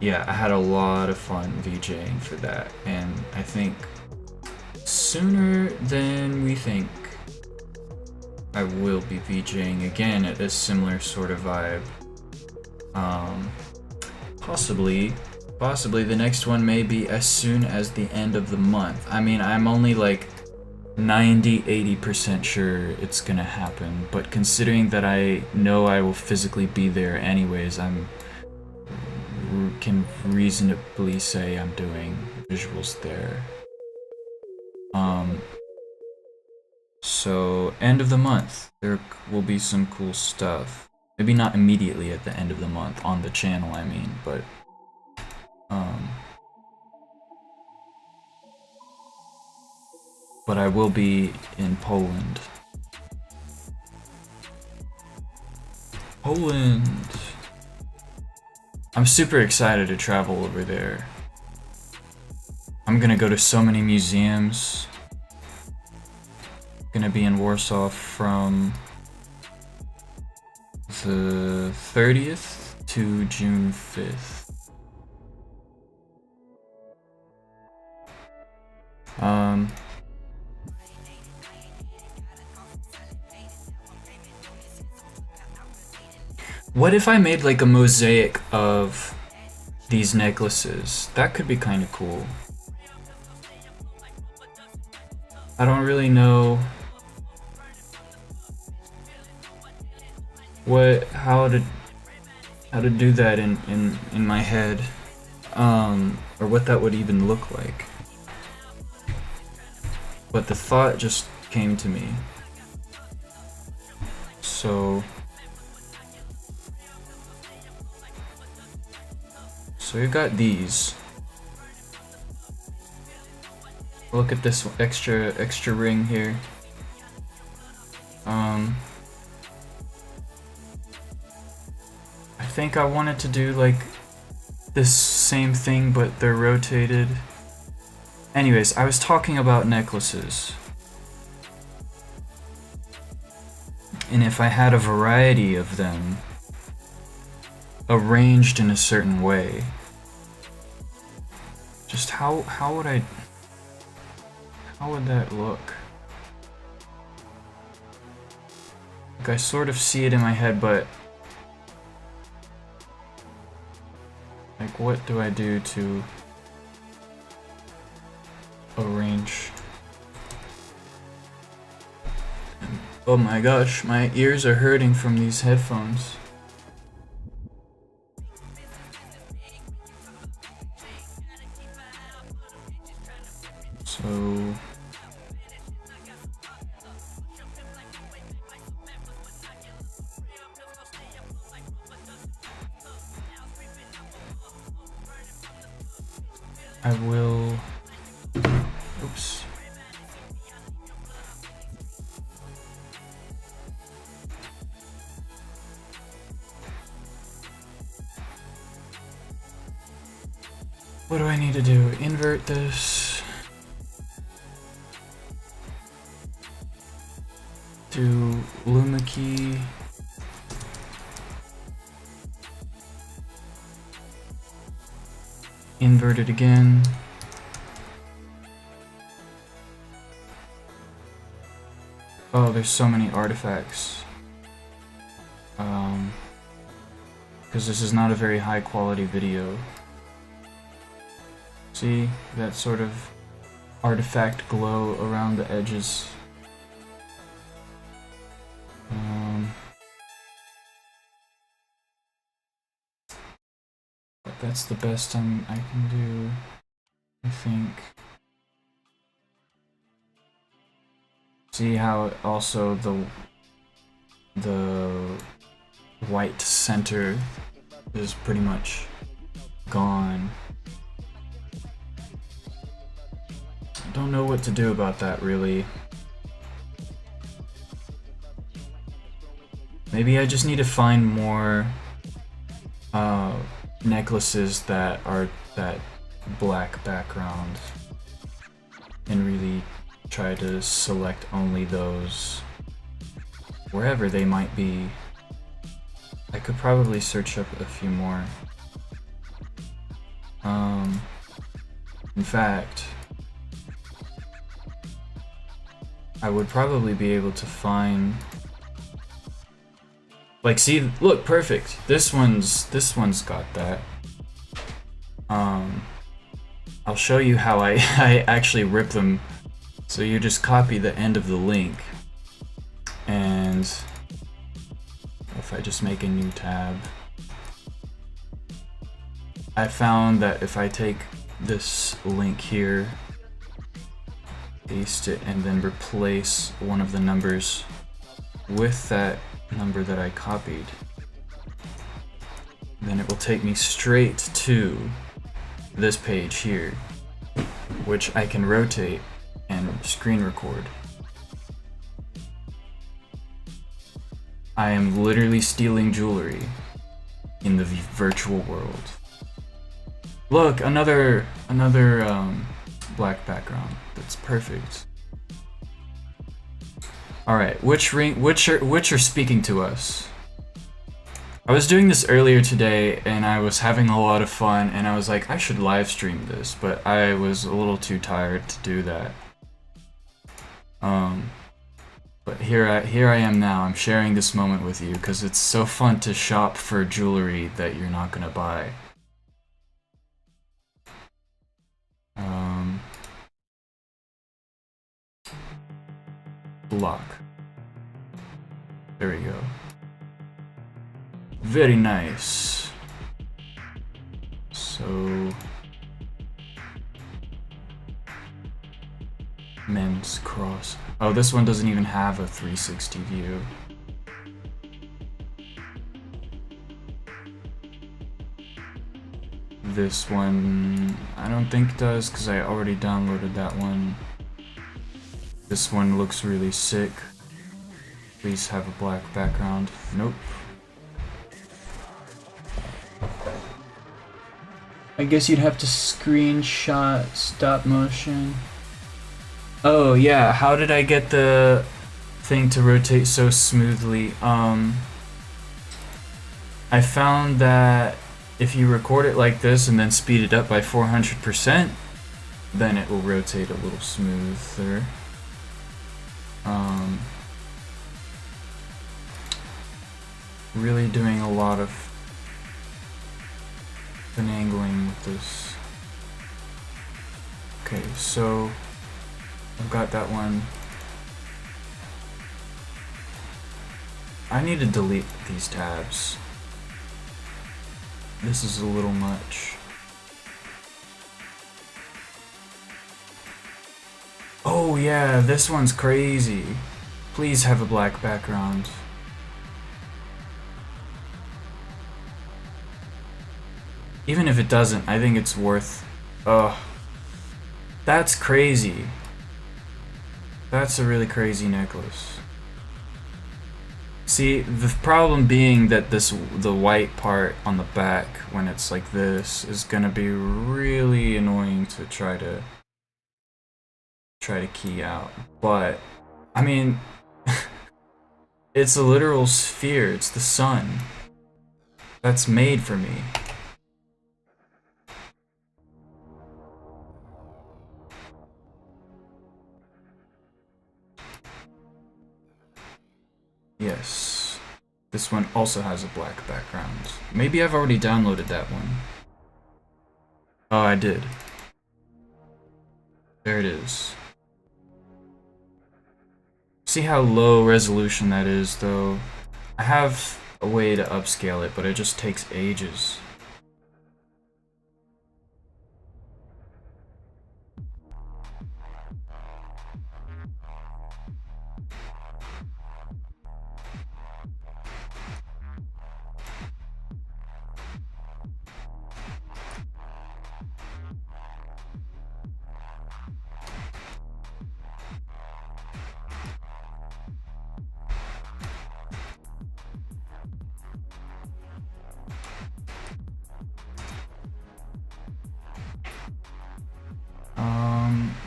yeah, I had a lot of fun VJing for that, and I think sooner than we think I will be VJing again at a similar sort of vibe. Possibly the next one may be as soon as the end of the month. I mean, I'm only like 90-80% sure it's gonna happen, but considering that I know I will physically be there anyways, can reasonably say I'm doing visuals there. So end of the month, there will be some cool stuff. Maybe not immediately at the end of the month on the channel, I mean, but I will be in Poland. I'm super excited to travel over there. I'm gonna go to so many museums. Gonna be in Warsaw from the 30th to June 5th. What if I made like a mosaic of these necklaces? That could be kind of cool. I don't really know how to do that in my head, or what that would even look like. But the thought just came to me. So we've got these. Look at this extra ring here. I think I wanted to do like this same thing, but they're rotated. Anyways, I was talking about necklaces. And if I had a variety of them arranged in a certain way, just how would that look? Like, I sort of see it in my head, but like, what do I do to arrange? Oh my gosh, my ears are hurting from these headphones. So I will, oops. What do I need to do? Invert this. Do Luma key. Invert it again. Oh, there's so many artifacts. Because this is not a very high quality video. See that sort of artifact glow around the edges? But that's the best I can do, I think. See how also the white center is pretty much gone. I don't know what to do about that, really. Maybe I just need to find more necklaces that are that black background and really try to select only those wherever they might be. I could probably search up a few more. In fact, I would probably be able to find, like, see, look, perfect. This one's got that. I'll show you how I actually rip them. So you just copy the end of the link, and if I just make a new tab, I found that if I take this link here, paste it, and then replace one of the numbers with that number that I copied, then it will take me straight to this page here, which I can rotate and screen record. I am literally stealing jewelry in the virtual world. Look, another black background. That's perfect. All right, which are speaking to us? I was doing this earlier today and I was having a lot of fun, and I was like, I should live stream this, but I was a little too tired to do that. But here I am now. I'm sharing this moment with you because it's so fun to shop for jewelry that you're not gonna buy. Block. There we go. Very nice. So men's cross. Oh, this one doesn't even have a 360 view. This one I don't think does, because I already downloaded that one. This one looks really sick. Please have a black background. Nope. I guess you'd have to screenshot stop motion. Oh yeah, how did I get the thing to rotate so smoothly? I found that if you record it like this and then speed it up by 400%, then it will rotate a little smoother. really doing a lot of finagling with this. Okay, so I've got that one. I need to delete these tabs. This is a little much. Oh yeah, this one's crazy. Please have a black background. Even if it doesn't, I think it's worth... Ugh. That's crazy. That's a really crazy necklace. See, the problem being that the white part on the back, when it's like this, is gonna be really annoying to try to key out. But, I mean, it's a literal sphere, it's the sun. That's made for me. Yes. This one also has a black background. Maybe I've already downloaded that one. Oh, I did. There it is. See how low resolution that is, though? I have a way to upscale it, but it just takes ages.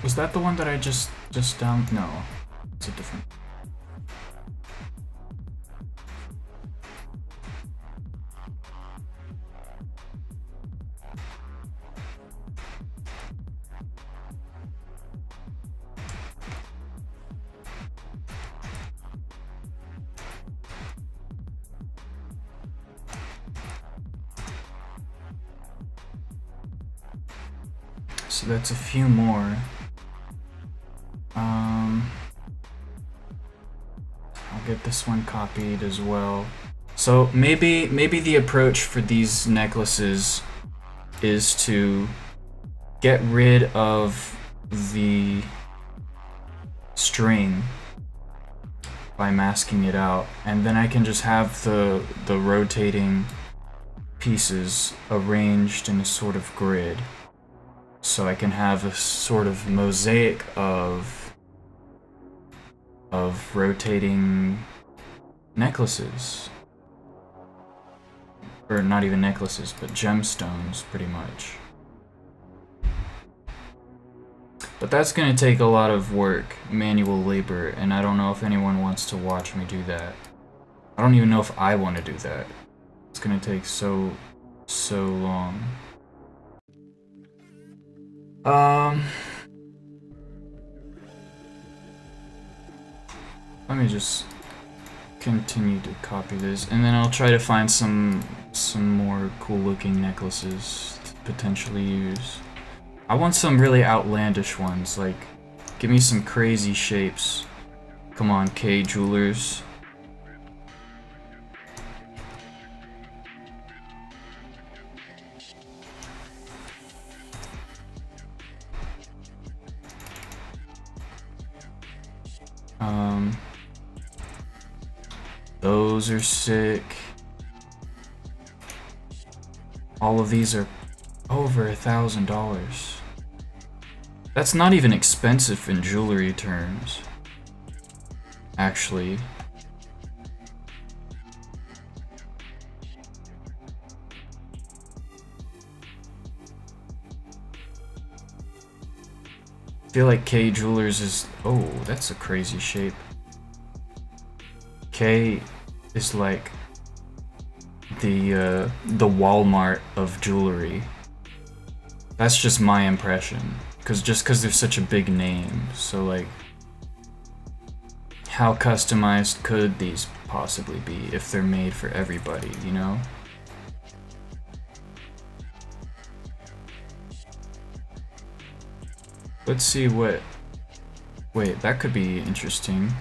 Was that the one that I just down? No, it's a different. So that's a few more. I'll get this one copied as well. So maybe the approach for these necklaces is to get rid of the string by masking it out, and then I can just have the rotating pieces arranged in a sort of grid. So I can have a sort of mosaic of rotating necklaces. Or not even necklaces, but gemstones, pretty much. But that's gonna take a lot of work, manual labor, and I don't know if anyone wants to watch me do that. I don't even know if I want to do that. It's gonna take so long. Let me just continue to copy this, and then I'll try to find some more cool looking necklaces to potentially use. I want some really outlandish ones, like, give me some crazy shapes. Come on, K Jewelers. Those are sick. All of these are over $1,000. That's not even expensive in jewelry terms, actually. I feel like K Jewelers is... Oh, that's a crazy shape. K is like the Walmart of jewelry. That's just my impression, because they're such a big name. So like, how customized could these possibly be if they're made for everybody, you know? Let's see what... Wait, that could be interesting.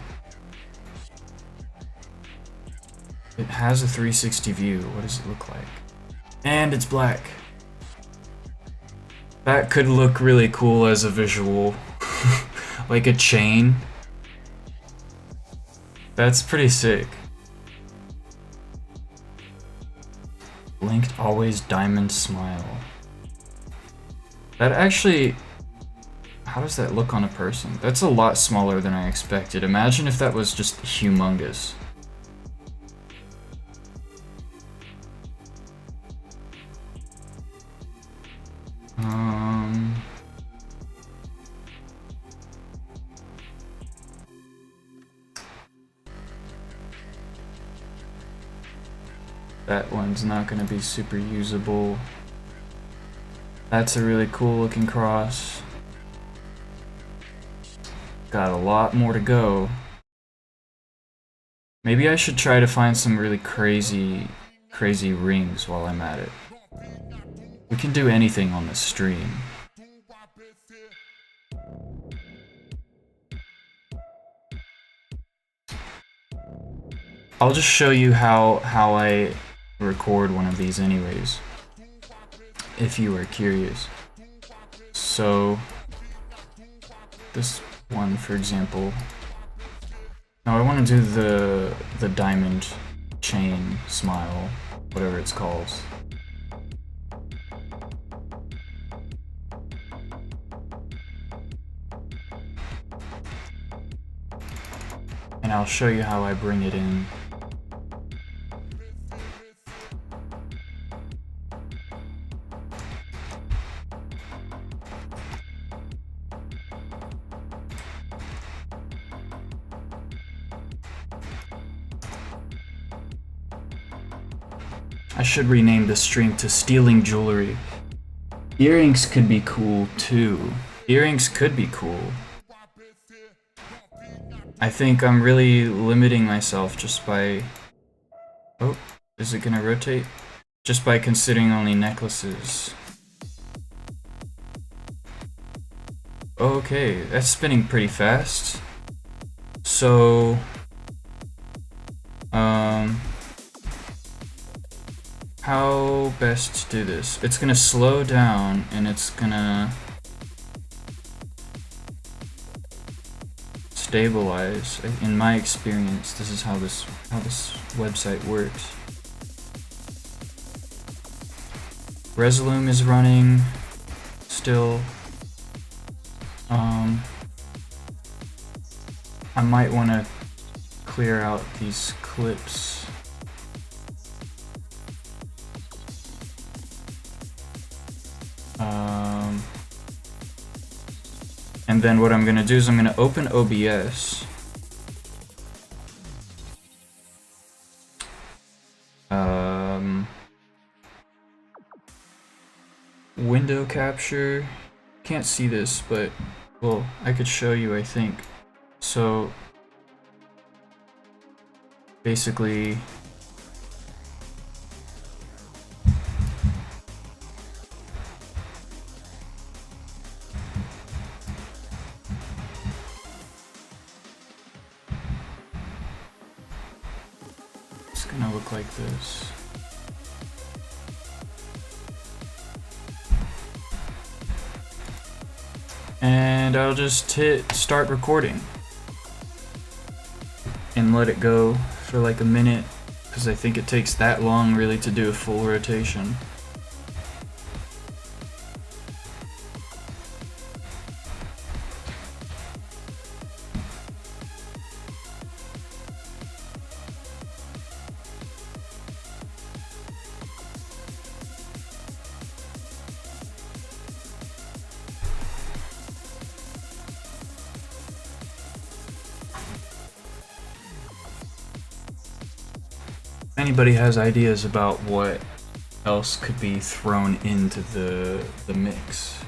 It has a 360 view. What does it look like? And it's black. That could look really cool as a visual. Like a chain. That's pretty sick. Blinked always diamond smile. That actually... How does that look on a person? That's a lot smaller than I expected. Imagine if that was just humongous. That one's not gonna be super usable. That's a really cool looking cross. Got a lot more to go. Maybe I should try to find some really crazy rings while I'm at it. We can do anything on the stream. I'll just show you how I record one of these anyways, if you are curious. So, this one, for example. Now I want to do the diamond chain smile, whatever it's called. And I'll show you how I bring it in. I should rename this stream to Stealing Jewelry. Earrings could be cool too. Earrings could be cool. I think I'm really limiting myself just by... Oh, is it gonna rotate? Just by considering only necklaces. Okay, that's spinning pretty fast. So... how best to do this? It's gonna slow down and it's gonna stabilize. In my experience, this is how this website works. Resolume is running still. I might want to clear out these clips. And then what I'm gonna do is I'm gonna open OBS. Window capture. Can't see this, but well, I could show you, I think. So basically, it's gonna look like this. And I'll just hit start recording and let it go for like a minute, because I think it takes that long really to do a full rotation. If anybody has ideas about what else could be thrown into the mix.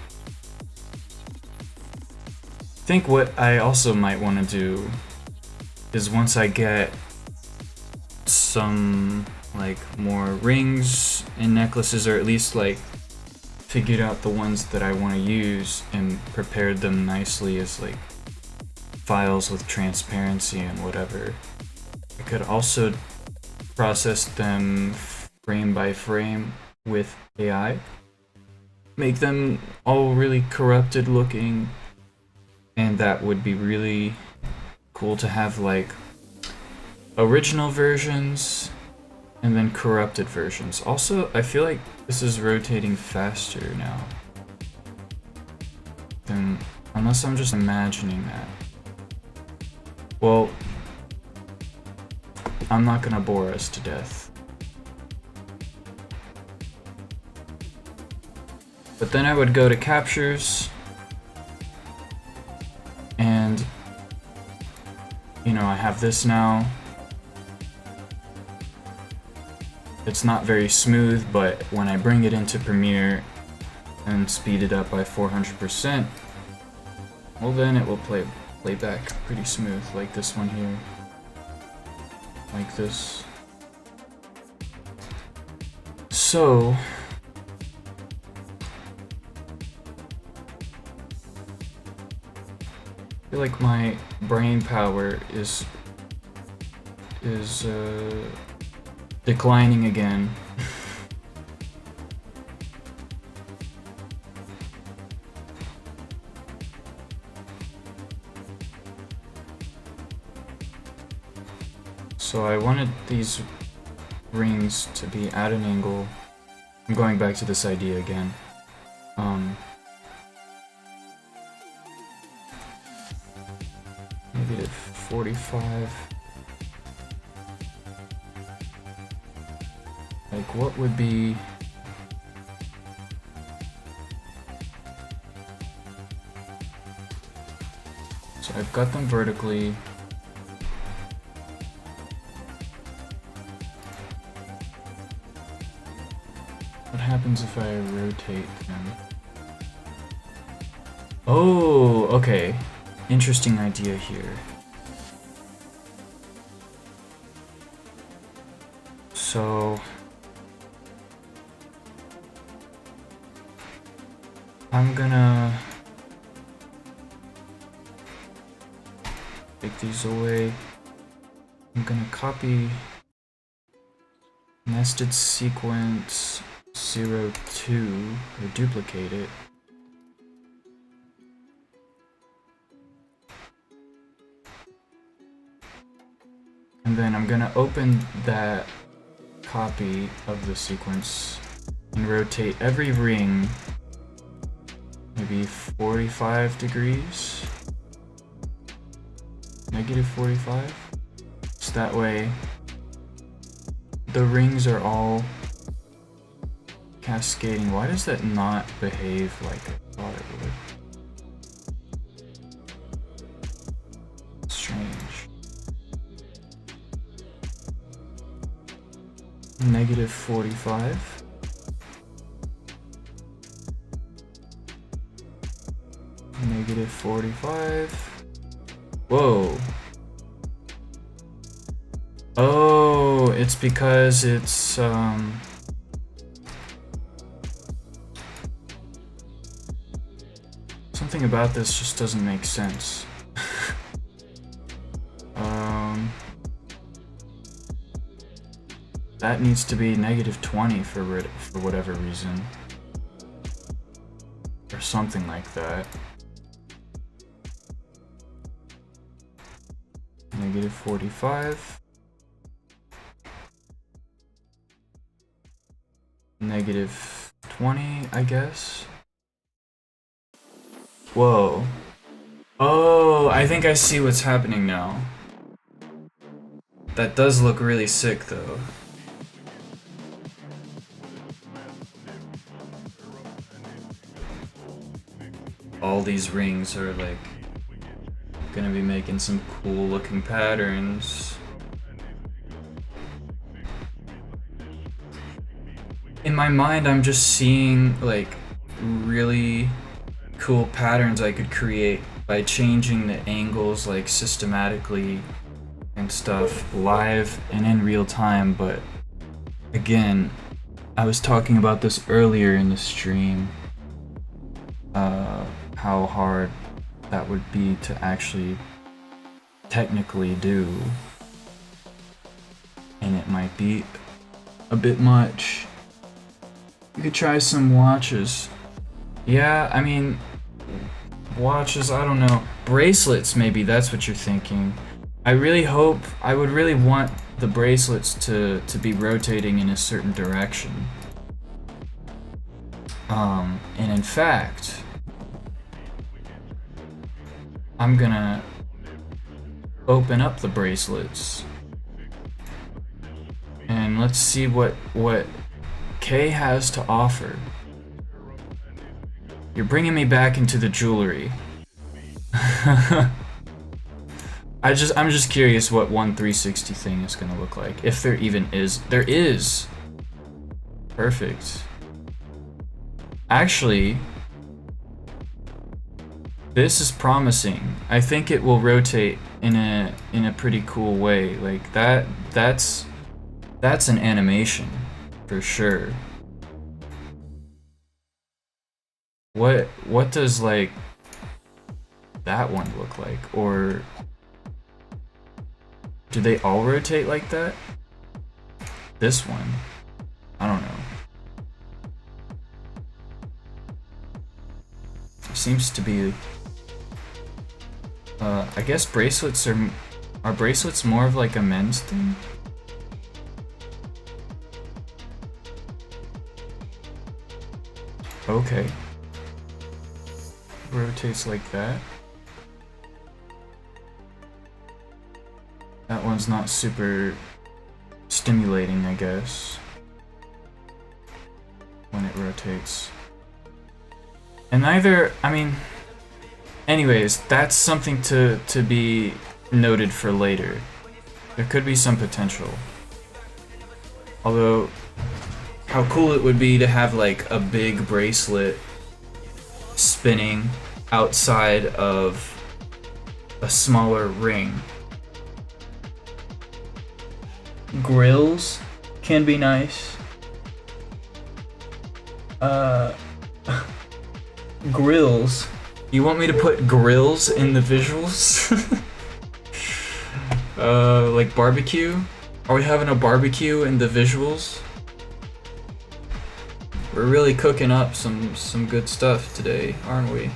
I think what I also might want to do is once I get some like more rings and necklaces, or at least like figured out the ones that I want to use and prepared them nicely as like files with transparency and whatever, I could also process them frame by frame with AI, make them all really corrupted looking, and that would be really cool to have like original versions and then corrupted versions. Also, I feel like this is rotating faster now than, unless I'm just imagining that. Well, I'm not gonna bore us to death. But then I would go to captures, and you know, I have this now. It's not very smooth, but when I bring it into Premiere and speed it up by 400%, well then it will play back pretty smooth, like this one here. Like this. So I feel like my brain power is declining again. So I wanted these rings to be at an angle. I'm going back to this idea again. Negative 45. Like, what would be... So I've got them vertically. What happens if I rotate them? Oh, okay. Interesting idea here. So I'm gonna take these away. I'm gonna copy nested sequence 02 or duplicate it. And then I'm gonna open that copy of the sequence and rotate every ring maybe 45 degrees, negative 45. So that way the rings are all cascading. Why does that not behave like I thought it would? Strange. Negative 45. Negative 45. Whoa. Oh, it's because it's something about this just doesn't make sense. That needs to be negative 20 for whatever reason. Or something like that. Negative 45. Negative 20, I guess. Whoa. Oh, I think I see what's happening now. That does look really sick, though. All these rings are like gonna be making some cool looking patterns. In my mind, I'm just seeing like really cool patterns I could create by changing the angles like systematically and stuff live and in real time, but again, I was talking about this earlier in the stream, how hard that would be to actually technically do, and it might be a bit much. You could try some watches. Yeah, I mean, watches, I don't know. Bracelets, maybe, that's what you're thinking. I really hope, I would really want the bracelets to be rotating in a certain direction. And in fact, I'm gonna open up the bracelets and let's see what Kay has to offer. You're bringing me back into the jewelry. I'm just curious what one 360 thing is gonna look like, if there even is. There is. Perfect. Actually, this is promising. I think it will rotate in a pretty cool way. Like that's an animation for sure. What does like that one look like? Or do they all rotate like that? This one, I don't know. Seems to be I guess bracelets are bracelets more of like a men's thing? Okay. Rotates like that. That one's not super stimulating, I guess, when it rotates. And neither, I mean, anyways, that's something to be noted for later. There could be some potential. Although, how cool it would be to have like a big bracelet spinning outside of a smaller ring. Grills can be nice. Grills. You want me to put grills in the visuals? Like barbecue? Are we having a barbecue in the visuals? We're really cooking up some good stuff today, aren't we?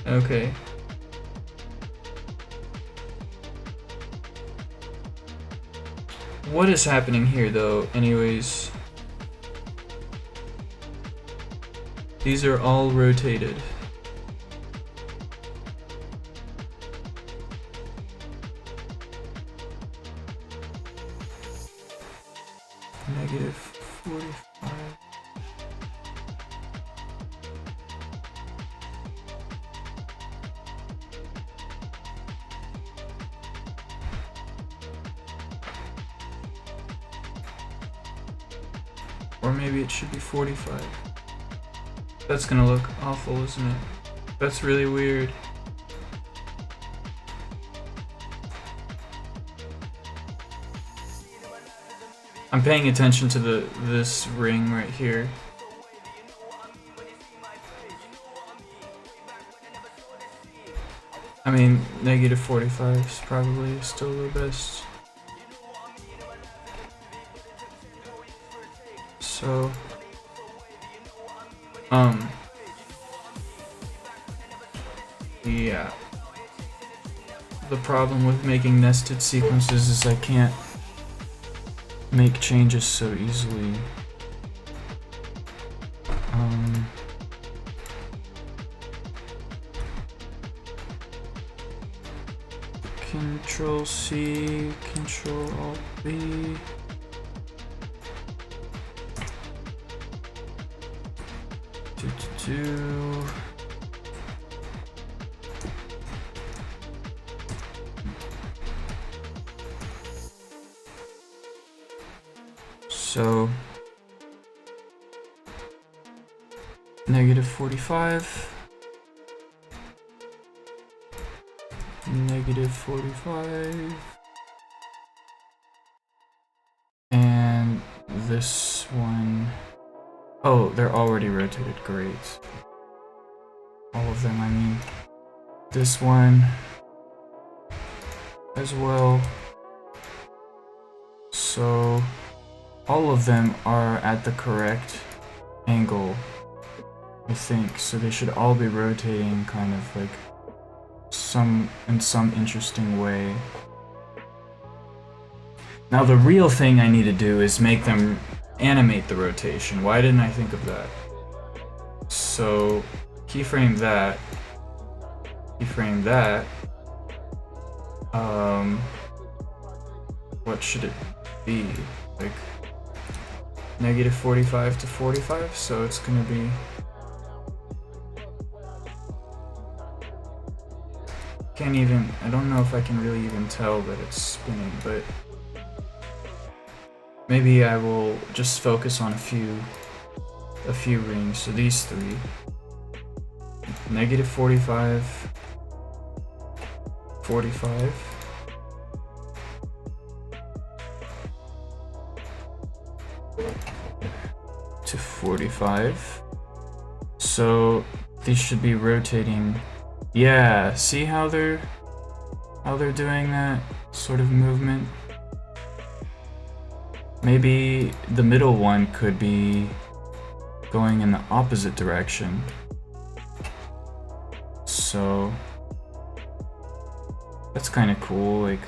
Okay. What is happening here though, anyways? These are all rotated. -45. Or maybe it should be 45. That's gonna look awful, isn't it? That's really weird. I'm paying attention to this ring right here. I mean, -45 is probably still the best. So, yeah. The problem with making nested sequences is I can't make changes so easily. Control C, Control Alt B. So -45. negative 45. And this one, oh, they're already rotated, great. All of them, I mean. This one as well. So all of them are at the correct angle, I think. So they should all be rotating kind of like in some interesting way. Now the real thing I need to do is make them animate the rotation. Why didn't I think of that? So keyframe that. Keyframe that. What should it be? Like negative 45 to 45, so it's gonna be I don't know if I can really even tell that it's spinning, but maybe I will just focus on a few rings. So these three. Negative 45, 45. To 45. So these should be rotating. Yeah, see how they're doing that sort of movement? Maybe the middle one could be going in the opposite direction. So that's kind of cool, like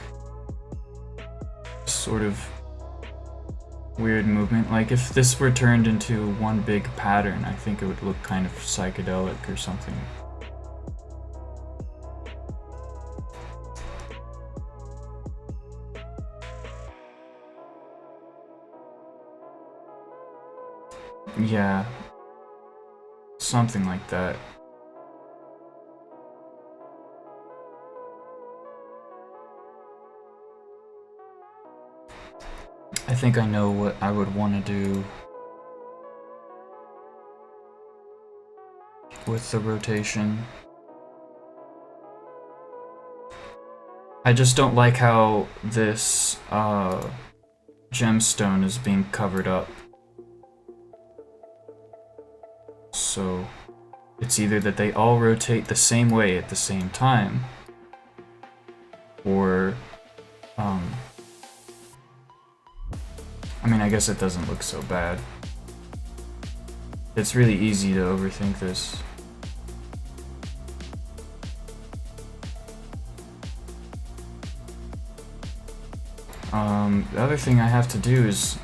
sort of weird movement. Like if this were turned into one big pattern, I think it would look kind of psychedelic or something. Yeah, something like that. I think I know what I would want to do with the rotation. I just don't like how this gemstone is being covered up. So it's either that they all rotate the same way at the same time, or I mean, I guess it doesn't look so bad. It's really easy to overthink this. The other thing I have to do is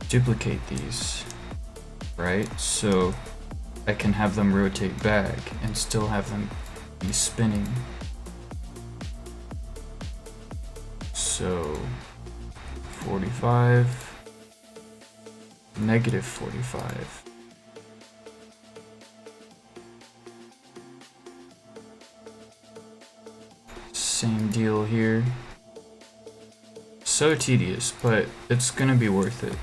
duplicate these, right? So I can have them rotate back and still have them be spinning. So 45, negative 45. Same deal here. So tedious, but it's gonna be worth it.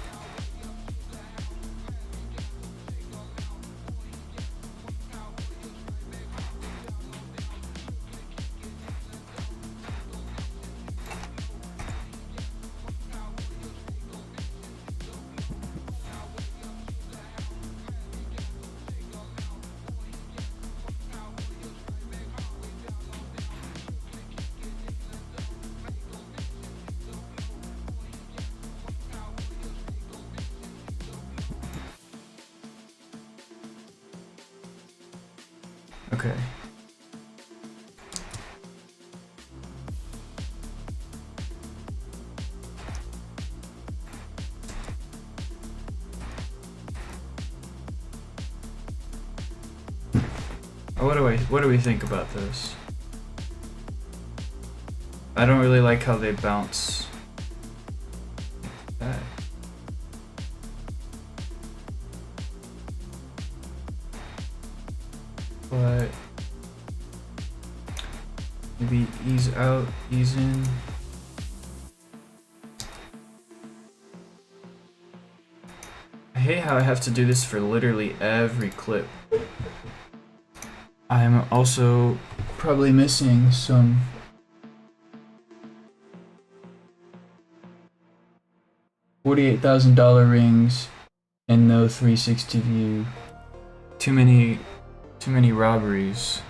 Okay. What do we think about this? I don't really like how they bounce back. But maybe ease out, ease in. I hate how I have to do this for literally every clip. I'm also probably missing some $48,000 rings and no 360 view. Too many robberies.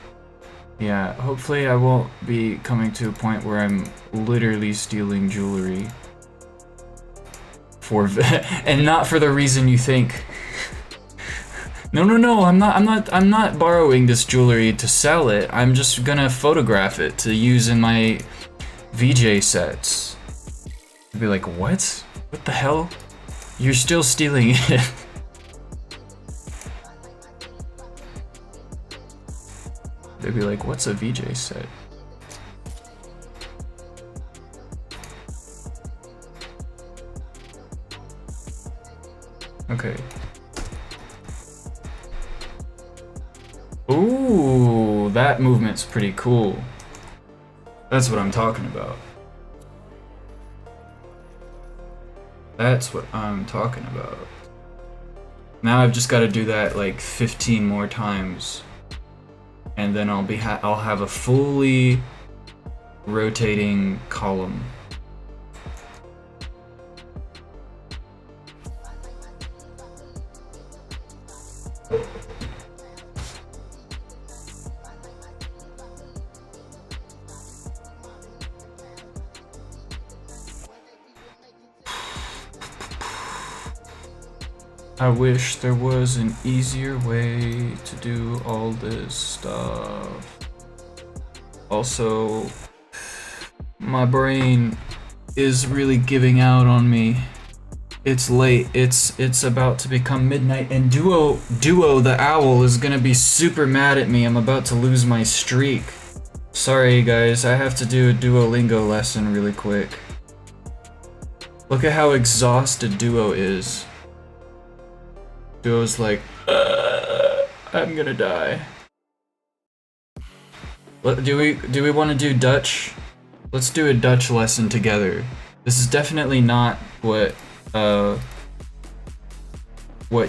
Yeah, hopefully I won't be coming to a point where I'm literally stealing jewelry for and not for the reason you think. No, I'm not borrowing this jewelry to sell it. I'm just gonna photograph it to use in my VJ sets. I'd be like, what? What the hell? You're still stealing it. They'd be like, what's a VJ set? Okay. Ooh, that movement's pretty cool. That's what I'm talking about. That's what I'm talking about. Now I've just got to do that like 15 more times. And then I'll have a fully rotating column. I wish there was an easier way to do all this stuff. Also, my brain is really giving out on me. It's late. It's about to become midnight, and Duo the owl is gonna be super mad at me. I'm about to lose my streak. Sorry guys, I have to do a Duolingo lesson really quick. Look at how exhausted Duo is. Duo's like, I'm gonna die. Do we want to do Dutch? Let's do a Dutch lesson together. This is definitely not what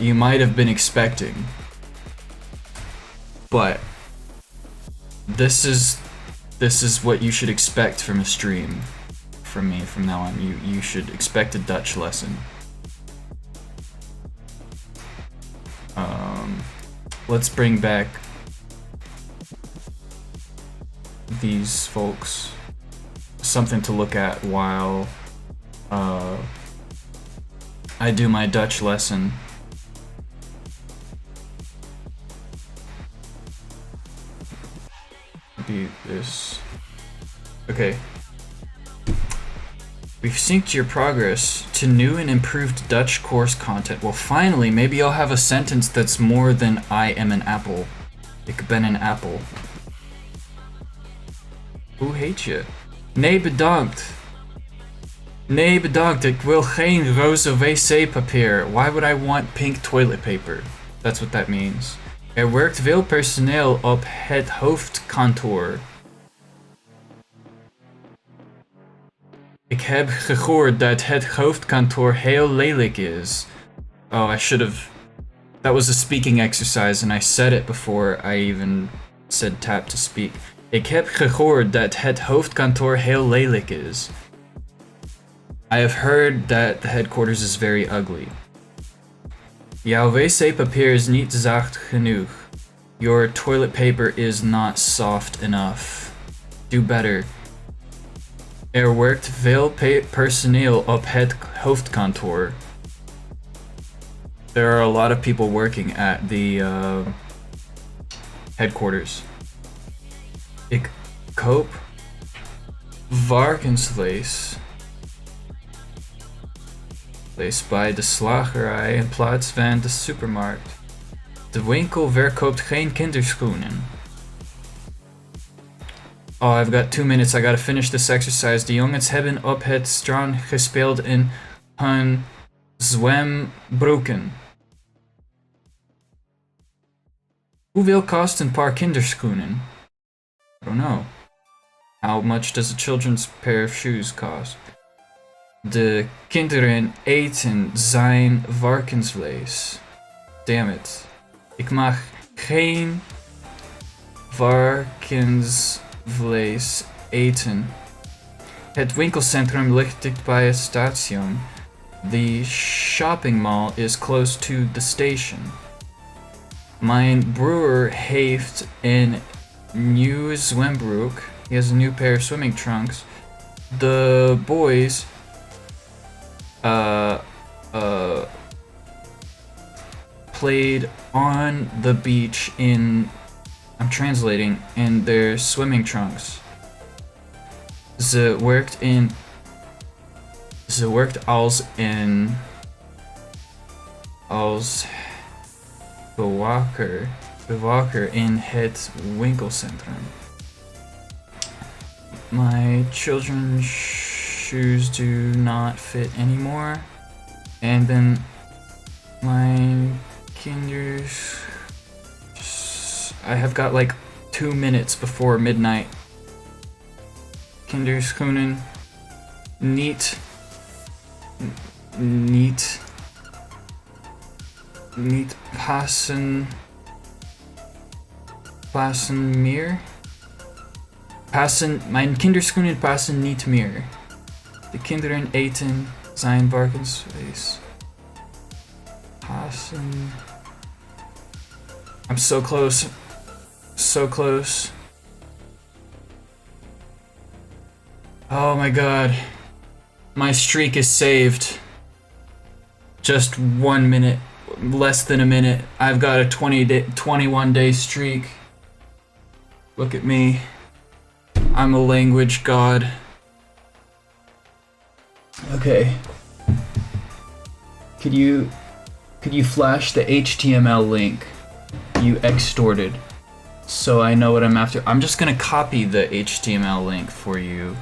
you might have been expecting, but this is what you should expect from a stream from me from now on. You should expect a Dutch lesson. Let's bring back these folks. Something to look at while I do my Dutch lesson. Be this. Okay. We've synced your progress to new and improved Dutch course content. Well, finally, maybe I'll have a sentence that's more than I am an apple. Ik ben een appel. Hoe heet je? Nee, bedankt. Nee, bedankt. Ik wil geen roze wc-papier. Why would I want pink toilet paper? That's what that means. Er werkt veel personeel op het hoofdkantoor. Ik heb gehoord dat het hoofdkantoor heel lelijk is. Oh, I should have... That was a speaking exercise and I said it before I even said tap to speak. Ik heb gehoord dat het hoofdkantoor heel lelijk is. I have heard that the headquarters is very ugly. Jouw wc-papier is niet zacht genoeg. Your toilet paper is not soft enough. Do better. Er werkt veel personeel op het hoofdkantoor. There are a lot of people working at the headquarters. Ik koop varkensvlees bij de slagerij in plaats van de supermarkt. De winkel verkoopt geen kinderschoenen. Oh, I've got 2 minutes. I gotta finish this exercise. De jongens hebben op het strand gespeeld in hun zwembroeken. Hoeveel kost een paar kinderschoenen? I don't know. How much does a children's pair of shoes cost? De kinderen eten zijn varkensvlees. Damn it. Ik mag geen Varkensvlees eten. Het winkelcentrum ligt dichtbij het station. The shopping mall is close to the station. Mijn broer heeft een nieuwe zwembroek. He has a new pair of swimming trunks. The boys played on the beach in, I'm translating, in their swimming trunks. Ze werkt als bewaker in het winkelcentrum. My children's shoes do not fit anymore. And then my kinders... I have got like 2 minutes before midnight. Kinderschoenen niet passen meer. Mijn kinderschoenen passen niet meer. De kinderen eten zijn varkensvlees. Passen. I'm so close. So close. Oh my god. My streak is saved. Just 1 minute. Less than a minute. I've got a 21 day streak. Look at me. I'm a language god. Okay. Could you flash the HTML link you extorted so I know what I'm after? I'm just gonna copy the HTML link for you.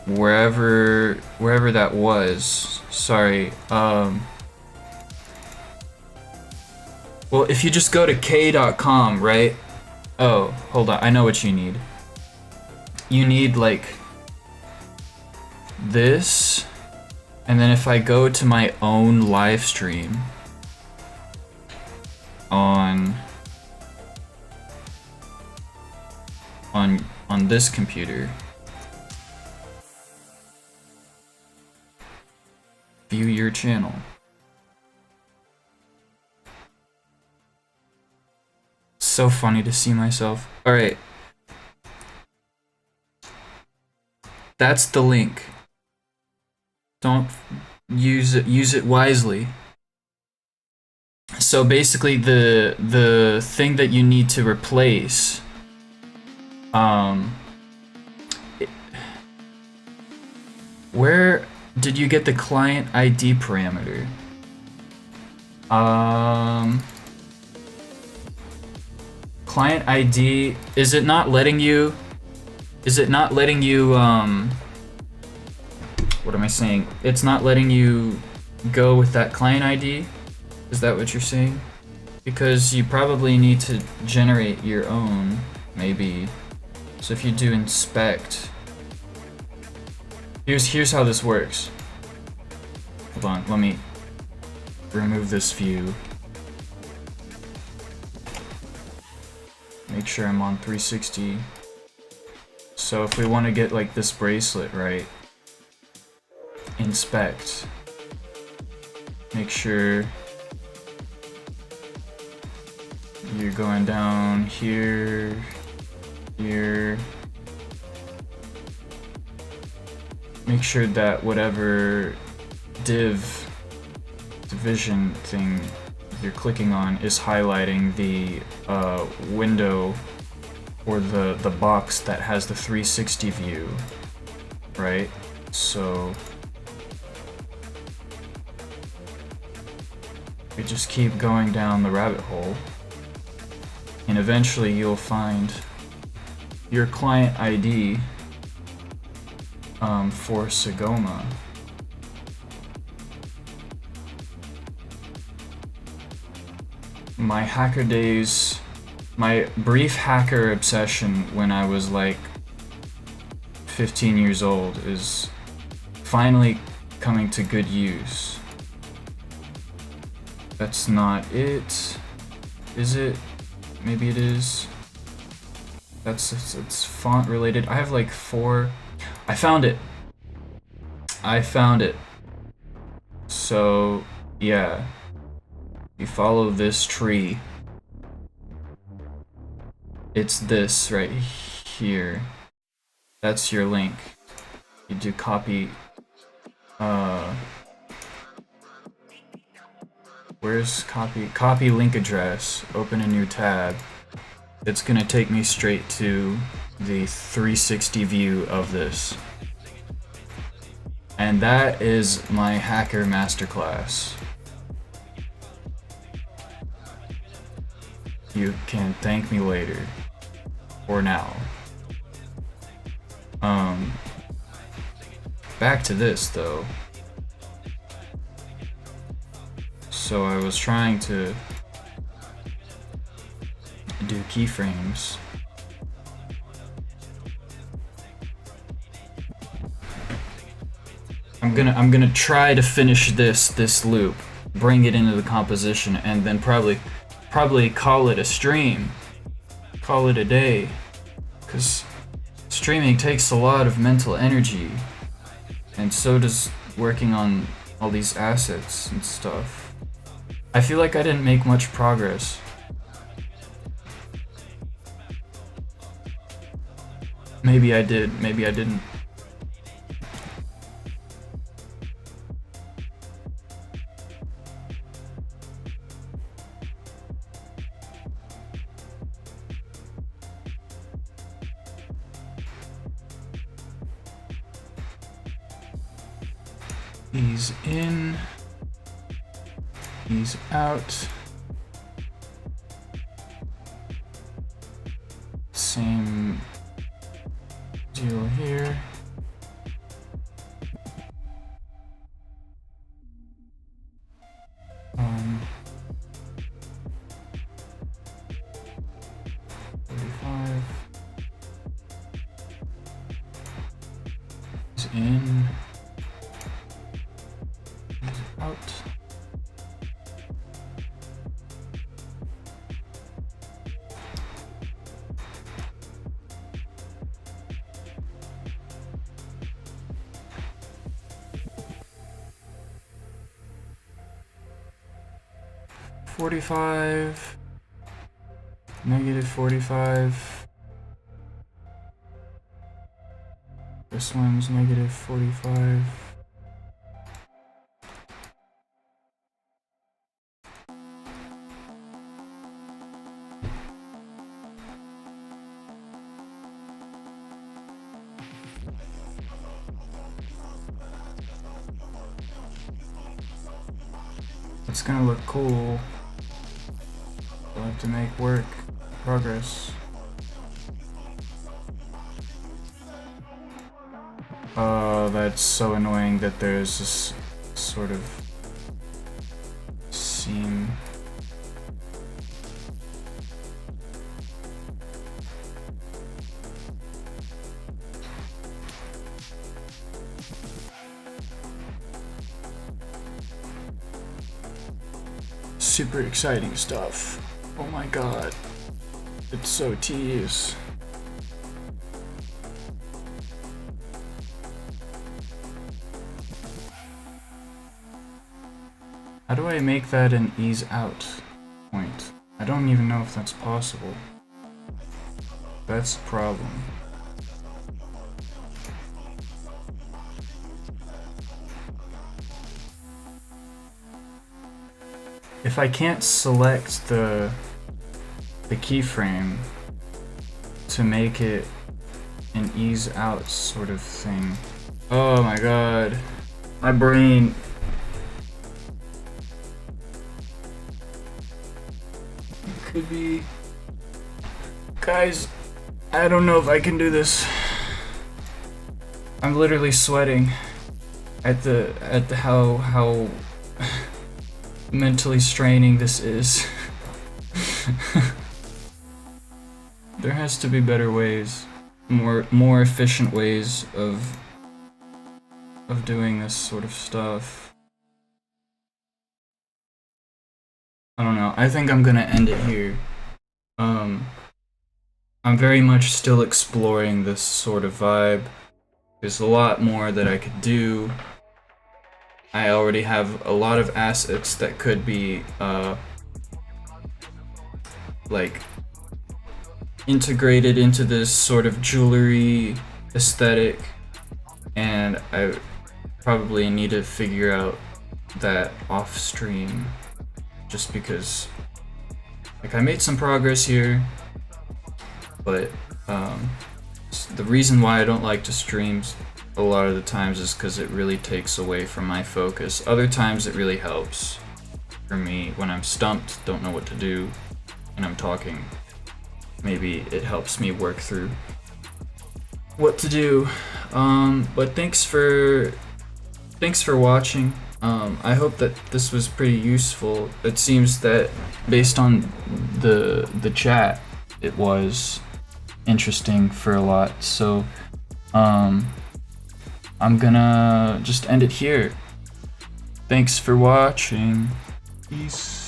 Wherever that was. Sorry. Well, if you just go to k.com, right? Oh, hold on. I know what you need. You need like this, and then if I go to my own live stream on this computer, view your channel. So funny to see myself. Alright. That's the link. Don't use it wisely. So basically the thing that you need to replace where did you get the client ID parameter? Client ID, is it not letting you what am I saying? It's not letting you go with that client ID? Is that what you're saying? Because you probably need to generate your own, maybe. So if you do inspect, here's how this works. Hold on, let me remove this view. Make sure I'm on 360. So if we want to get like this bracelet, right? Inspect. Make sure you're going down here, here. Make sure that whatever division thing you're clicking on is highlighting the window or the box that has the 360 view, right? So you just keep going down the rabbit hole, and eventually you'll find your client ID for Sagoma. My hacker days, my brief hacker obsession when I was like 15 years old is finally coming to good use. That's not it. Is it? Maybe it is. It's font related. I have like 4. I found it. I found it. So yeah, you follow this tree. It's this right here. That's your link. You do copy. Where's copy? Copy link address. Open a new tab. It's gonna take me straight to the 360 view of this. And that is my hacker masterclass. You can thank me later. Or now. Back to this though. So I was trying to do keyframes. I'm gonna try to finish this loop, bring it into the composition, and then probably call it a stream, call it a day, because streaming takes a lot of mental energy, and so does working on all these assets and stuff. I feel like I didn't make much progress. Maybe I did, maybe I didn't. Ease in, ease out. Same deal here. Ease in. Out. -45, -45. This one's -45. It's gonna look cool. I'll have to make work progress. Oh, that's so annoying that there's this sort of seam. Super exciting stuff. Oh my god. It's so tedious. How do I make that an ease out point? I don't even know if that's possible. That's the problem. If I can't select the keyframe to make it an ease out sort of thing. Oh my god. My brain. Could be. Guys, I don't know if I can do this. I'm literally sweating at the how mentally straining this is. There has to be better ways, more efficient ways of doing this sort of stuff. I don't know. I think I'm gonna end it here. I'm very much still exploring this sort of vibe. There's a lot more that I could do. I already have a lot of assets that could be like integrated into this sort of jewelry aesthetic, and I probably need to figure out that off stream, just because like I made some progress here, but the reason why I don't like to stream a lot of the times is because it really takes away from my focus. Other times it really helps for me when I'm stumped, don't know what to do, and I'm talking. Maybe it helps me work through what to do. But thanks for watching. I hope that this was pretty useful. It seems that based on the chat, it was interesting for a lot. So I'm gonna just end it here. Thanks for watching. Peace.